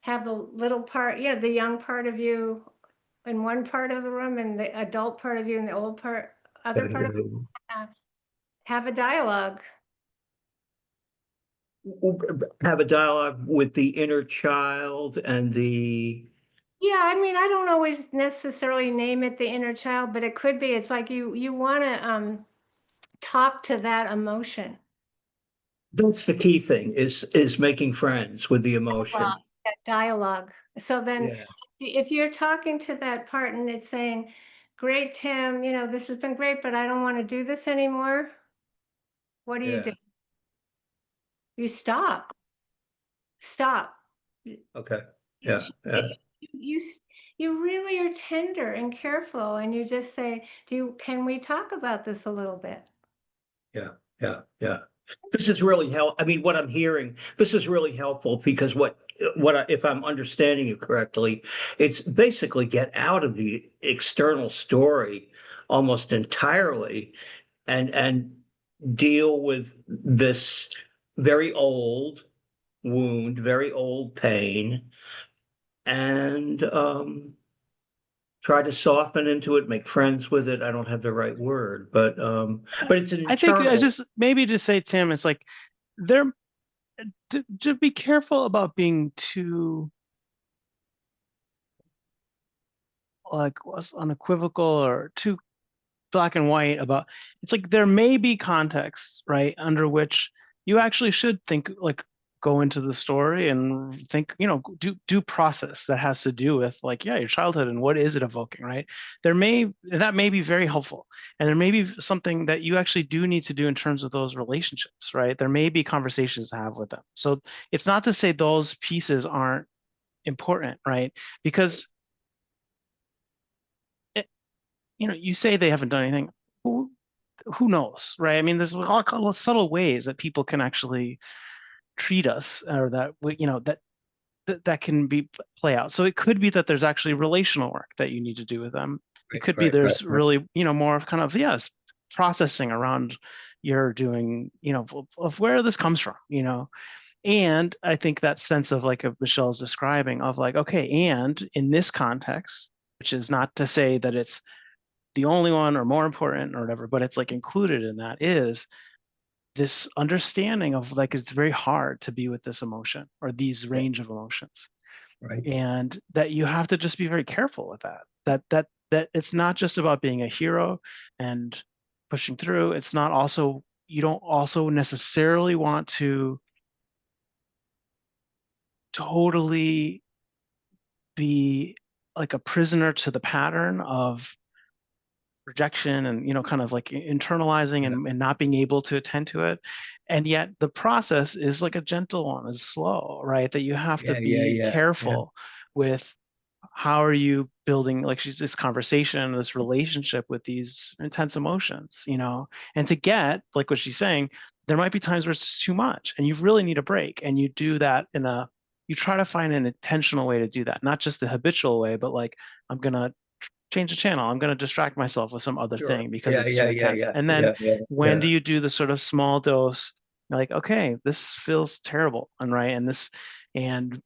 have the little part, the young part of you in one part of the room and the adult part of you in the other part of have a dialogue. have a dialogue with the inner child and the Yeah, I mean, I don't always necessarily name it the inner child, but it could be. It's like you want to talk to that emotion. that's the key thing is making friends with the emotion. That dialogue. So then Yeah, if you're talking to that part and it's saying, great, Tim, this has been great, but I don't want to do this anymore. What do you do? yeah. You stop. Stop. Okay. You, Yeah, yeah, you, you really are tender and careful and you just say, can we talk about this a little bit? yeah, yeah, yeah. This is really I mean, what I'm hearing, this is really helpful because if I'm understanding you correctly, it's basically get out of the external story almost entirely and deal with this very old wound, very old pain, and try to soften into it, make friends with it. I don't have the right word, but it's an I think I internal. just maybe to say, Tim, it's like there to be careful about being too like unequivocal or too black and white about it's like there may be contexts, right, under which you actually should think like go into the story and think, do process that has to do with like, yeah, your childhood and what is it evoking, right? That may be very helpful. And there may be something that you actually do need to do in terms of those relationships, right? There may be conversations to have with them. So it's not to say those pieces aren't important, right? Because you say they haven't done anything. Who knows, right? I mean, there's all subtle ways that people can actually treat us, or that that can be play out. So it could be that there's actually relational work that you need to do with them. It Right, could be right, right, there's right. really, more of kind of, yes, processing around you're doing, of where this comes from. And I think that sense of like of Michelle's describing of like, okay, and in this context, which is not to say that it's the only one or more important or whatever, but it's like included in that is this understanding of like it's very hard to be with this emotion or these Yeah, range of emotions, right. and that you have to just be very careful with that it's not just about being a hero and pushing through. It's not also, you don't also necessarily want to totally be like a prisoner to the pattern of rejection and, kind of like internalizing Yeah, and not being able to attend to it. And yet the process is like a gentle one, is slow, right? That you have to yeah, yeah, be yeah, yeah. careful with how are you building like she's this conversation, this relationship with these intense emotions, and to get like what she's saying, there might be times where it's just too much and you really need a break, and you do that you try to find an intentional way to do that, not just the habitual way, but like, I'm gonna change the channel. I'm going to distract myself with some other Sure. thing because Yeah, it's yeah, too yeah, intense. yeah, And then yeah, yeah, when do yeah. you do the sort of small dose, like, okay, this feels terrible and right. And and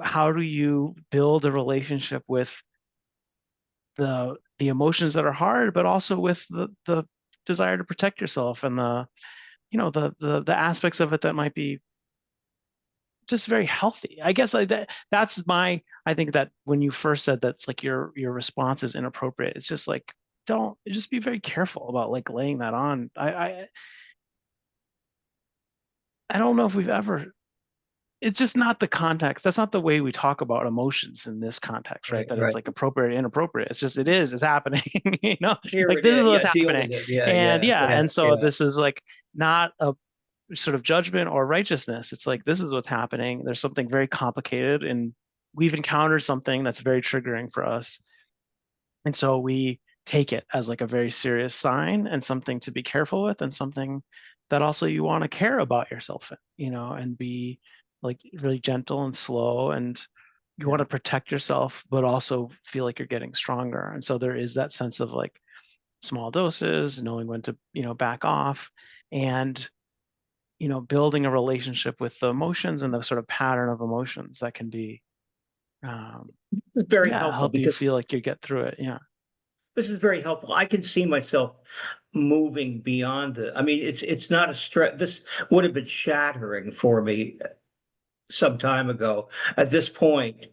how do you build a relationship with the emotions that are hard, but also with the desire to protect yourself and the aspects of it that might be just very healthy. I guess that's I think that when you first said that's like your response is inappropriate, it's just like, don't just be very careful about like laying that on. I don't know if we've ever it's just not the context. That's not the way we talk about emotions in this context, right? That it's like appropriate, inappropriate. It's just, it's happening, Here like it this is is. what's Yeah, deal happening. with it. Yeah, And yeah, yeah, and so yeah. this is like not a sort of judgment or righteousness. It's like, this is what's happening. There's something very complicated, and we've encountered something that's very triggering for us. And so we take it as like a very serious sign and something to be careful with, and something that also you want to care about yourself in, and be like really gentle and slow, and you want to protect yourself, but also feel like you're getting stronger. And so there is that sense of like small doses, knowing when to, back off, and, building a relationship with the emotions and the sort of pattern of emotions that can be, It's very yeah, helpful help you because feel like you get through it. Yeah. this is very helpful. I can see myself moving beyond the. I mean, it's not a stretch. This would have been shattering for me some time ago. At this point,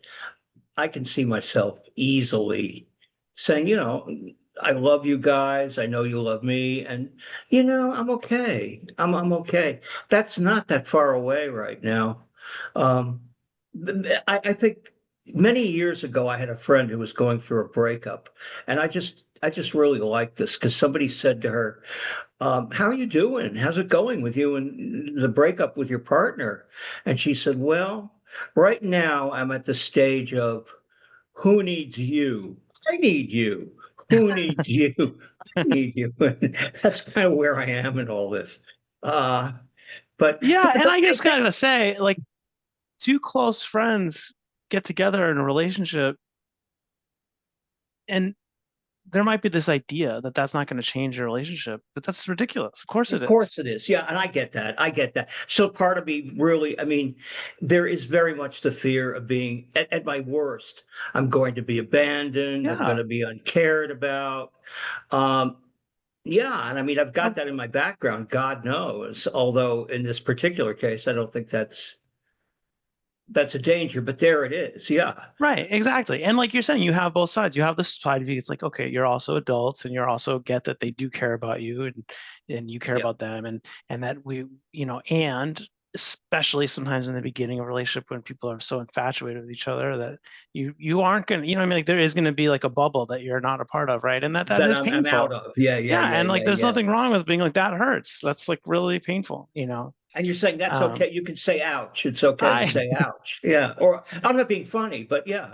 I can see myself easily saying, I love you guys. I know you love me, and I'm okay. I'm okay. That's not that far away right now. Um, I think many years ago I had a friend who was going through a breakup, and I just really liked this because somebody said to her, "How are you doing? How's it going with you and the breakup with your partner?" And she said, "Well, right now I'm at the stage of." Who needs you? I need you. Who needs you? I need you. That's kind of where I am in all this. Uh, but Yeah, and I I just think gotta say, like, two close friends get together in a relationship, and there might be this idea that that's not going to change your relationship, but that's ridiculous. Of course it of is. course it is. Yeah, and I get that. I get that. So part of me really, I mean, there is very much the fear of being at my worst. I'm going to be abandoned. I'm going Yeah. to be uncared about. Um, yeah, and I mean, I've got Well, that in my background, God knows. Although in this particular case, I don't think that's a danger, but there it is. Yeah. right, exactly. And like you're saying, you have both sides. You have this side of you. It's like, okay, you're also adults, and you're also get that they do care about you, and you care Yeah. about them, and that we, and especially sometimes in the beginning of a relationship when people are so infatuated with each other that you aren't gonna, what I mean, like there is gonna be like a bubble that you're not a part of, right? And that That is I'm out painful. of. Yeah, yeah, Yeah, yeah, and like yeah, there's yeah. nothing wrong with being like that hurts. That's like really painful. And you're saying that's Um okay. You can say ouch. It's okay to I say ouch. Yeah. Or I'm not being funny, but yeah,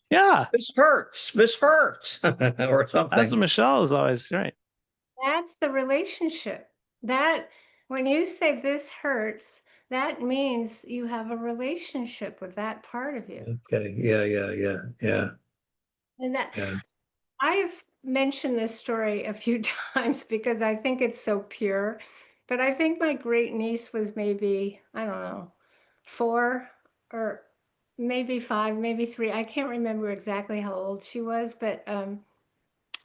yeah, this hurts. This hurts. Or that's what something. Michelle is always right. That's the relationship. That when you say this hurts, that means you have a relationship with that part of you. Okay. Yeah, yeah, yeah, yeah, And that yeah. I've mentioned this story a few times because I think it's so pure. But I think my great niece was maybe, I don't know, 4 or maybe 5, maybe 3. I can't remember exactly how old she was, but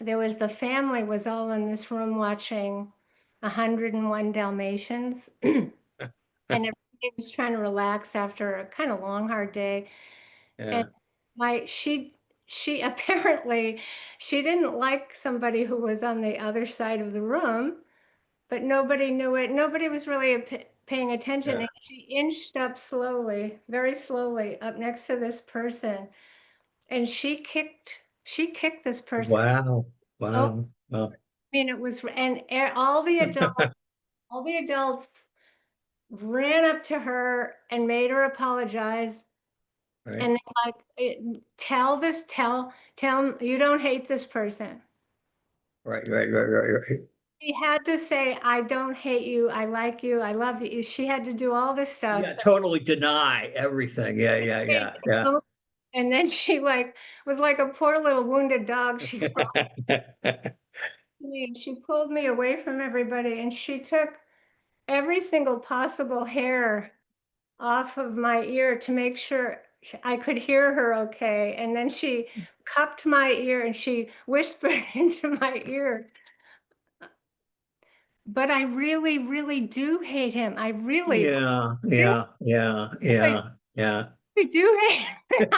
there was the family was all in this room watching 101 Dalmatians, and everybody was trying to relax after a kind of long, hard day. And Yeah. my she apparently she didn't like somebody who was on the other side of the room, but nobody knew it. Nobody was really paying attention, Yeah. and she inched up slowly, very slowly, up next to this person, and she kicked this person. Wow. So Wow. Wow. mean, it was, and all the adults ran up to her and made her apologize. Right. And they're like, tell you don't hate this person. Right. Right. Right. Right. Right. She had to say, I don't hate you. I like you. I love you. She had to do all this stuff. Yeah. Totally deny everything. Yeah. Yeah. Yeah. Yeah. And then she like was like a poor little wounded dog. She called me and she pulled me away from everybody and she took every single possible hair off of my ear to make sure I could hear her okay. And then she cupped my ear and she whispered into my ear, but I really, really do hate him. I really, Yeah. really, Yeah. Yeah. really Yeah. Yeah. do hate him.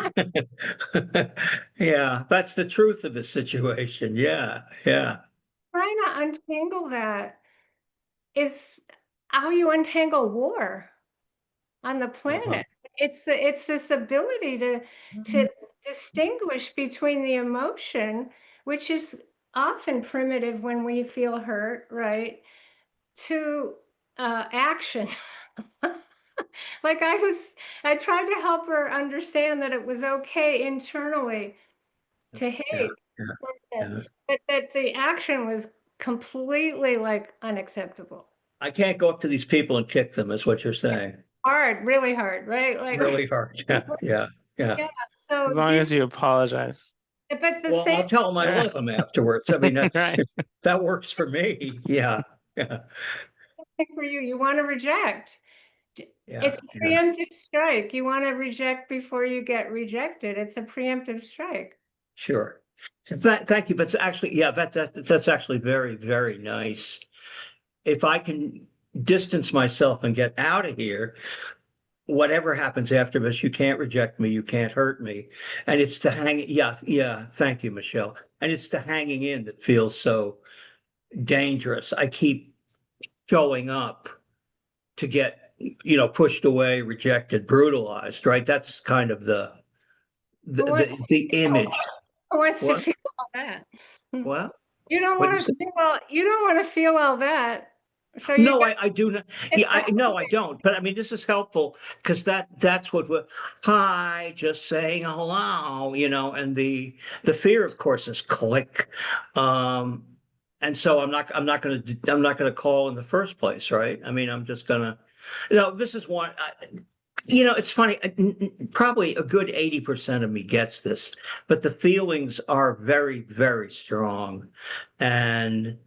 I'm Yeah, that's the truth of the situation. Yeah, yeah. trying to untangle that. Is how you untangle war on the Uh-huh. planet. it's this ability to distinguish between the emotion, which is often primitive when we feel hurt, right? To action. Like I tried to help her understand that it was okay internally to Yeah, hate, yeah, but yeah. that the action was completely like unacceptable. I can't go up to these people and kick them, is what you're saying. Hard, really hard, right? Like, Really hard. Yeah, yeah, yeah. yeah. As So long these, as you apologize. but the Well, same I'll tell them I love them afterwards. I mean, Right. that works for me. Yeah, yeah, thing for you, you want to reject. yeah, It's a yeah. preemptive strike. You want to reject before you get rejected. It's a preemptive strike. Sure. Thank you. But actually, yeah, that's actually very, very nice. If I can distance myself and get out of here, whatever happens after this, you can't reject me, you can't hurt me. And it's the hang, yeah, yeah, thank you, Michelle. And it's the hanging in that feels so dangerous. I keep showing up to get, pushed away, rejected, brutalized, right? That's kind of the Who wants the, the image. who wants to What? feel all that? What? You don't What do you want say? to feel you don't want to feel all that. So you No, got I do not. it's Yeah, no, I don't. But I mean, this is helpful because that's what we're, hi, just saying hello, and the fear, of course, is click. Um, and so I'm not gonna call in the first place, right? I mean, I'm just gonna, this is one, it's funny, probably a good 80% of me gets this, but the feelings are very, very strong. And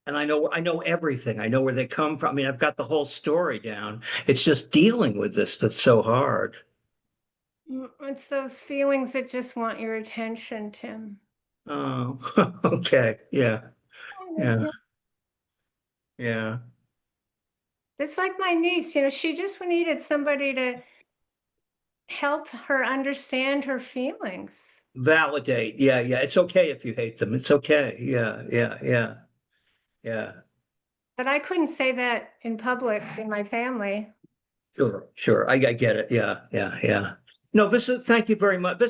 I know everything. I know where they come from. I mean, I've got the whole story down. It's just dealing with this that's so hard. it's those feelings that just want your attention, Tim. Oh, okay. Yeah, Oh, yeah, Tim. yeah. It's like my niece, she just needed somebody to help her understand her feelings. Validate. Yeah, yeah. It's okay if you hate them. It's okay. Yeah, yeah, yeah, yeah. But I couldn't say that in public in my family. Sure, sure. I get it. Yeah, yeah, yeah. No, thank you very much.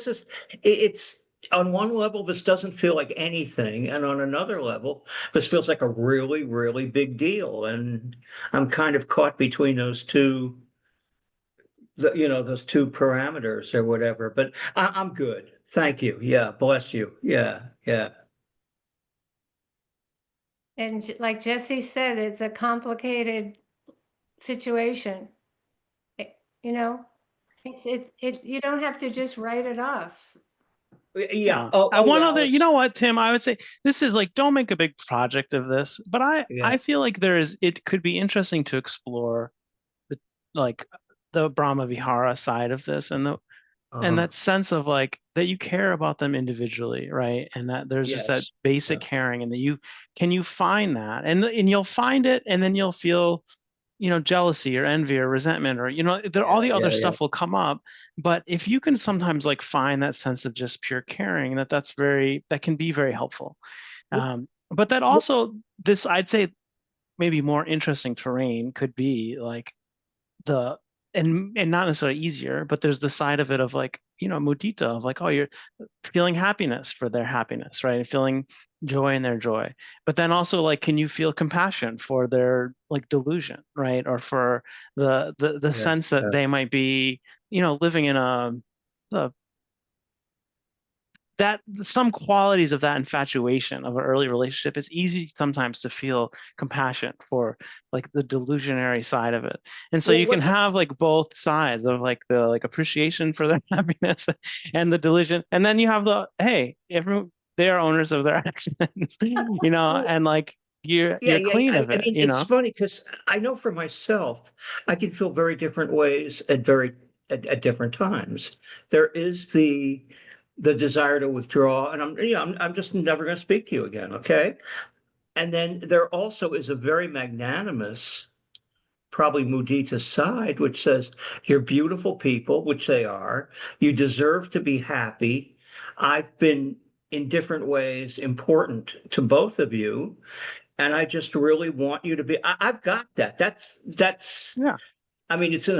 It's on one level, this doesn't feel like anything. And on another level, this feels like a really, really big deal. And I'm kind of caught between those two parameters or whatever. But I'm good. Thank you. Yeah. Bless you. Yeah. Yeah. And like Jesse said, it's a complicated situation. It- you know, you don't have to just write it off. Yeah. Yeah. Oh, One well, other, you know what, Tim, I would say this is like, don't make a big project of this, but yeah. I feel like it could be interesting to explore the, like the Brahma Vihara side of this and Uh-huh. that sense of like that you care about them individually, right? And that there's just that Yes. basic Yeah. caring and that you find that and you'll find it and then you'll feel jealousy or envy or resentment or all Yeah. the other Yeah. Yeah. stuff will come up, but if you can sometimes like find that sense of just pure caring, that can be very helpful. But that also, this I'd say maybe more interesting terrain could be like the and not necessarily easier, but there's the side of it of like mudita, of like, oh, you're feeling happiness for their happiness, right? And feeling joy in their joy. But then also like, can you feel compassion for their like delusion, right? Or for the Yeah. sense that Yeah. they might be, living in a that some qualities of that infatuation of an early relationship, it's easy sometimes to feel compassion for like the delusionary side of it. And so Well, you can have like both sides of like the like appreciation for their happiness and the delusion. And then you have the, hey, they are owners of their actions, well, and like yeah, you're yeah. clean I, of I it, mean, it's funny because I know for myself, I can feel very different ways at different times. There is the desire to withdraw, and I'm just never going to speak to you again, okay? And then there also is a very magnanimous, probably mudita side, which says you're beautiful people, which they are. You deserve to be happy. I've been in different ways important to both of you, and I just really want you to be. I've got that. That's yeah. I mean, it's in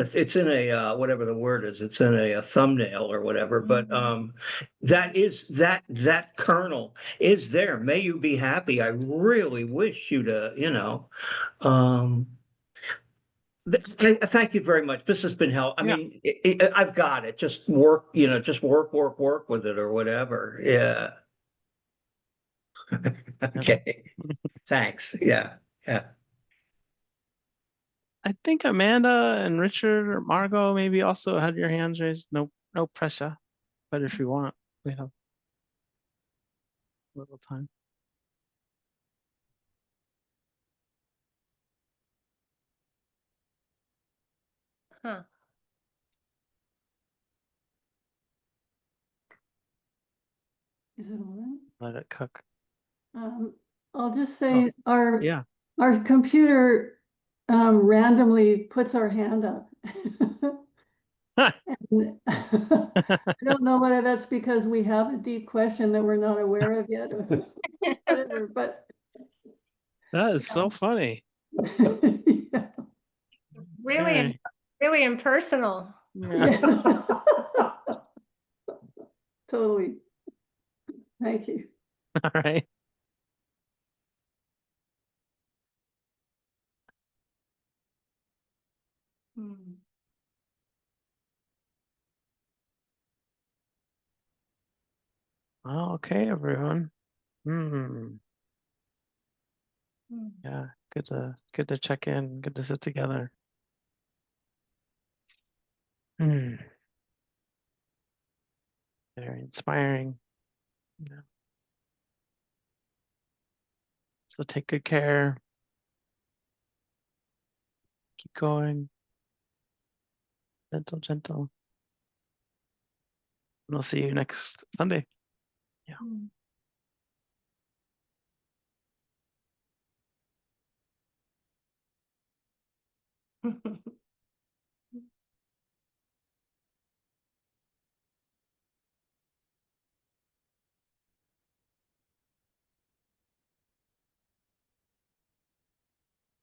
a whatever the word is, it's in a thumbnail or whatever, but that kernel is there. May you be happy. I really wish you to, um thank you very much. This has been help. I Yeah. mean, I've got it. Just work, just work with it or whatever. Yeah. Okay. Thanks. Yeah. Yeah. I think Amanda and Richard or Margot maybe also had your hands raised. No, no pressure. But if you want, we have a little time. Huh. Is it on? Let it cook. I'll just say our Yeah. computer randomly puts our hand up. And I don't know whether that's because we have a deep question that we're not aware of yet or whatever, but That is so funny. yeah. Really, Okay. really impersonal. Yeah. Totally. Thank you. All right. Hmm. Well, okay, everyone. Hmm. Yeah. Good to check in. Good to sit together. Hmm. Very inspiring. Yeah. So take good care. Keep going. Gentle, gentle. And I'll see you next Sunday. Yeah. Hmm.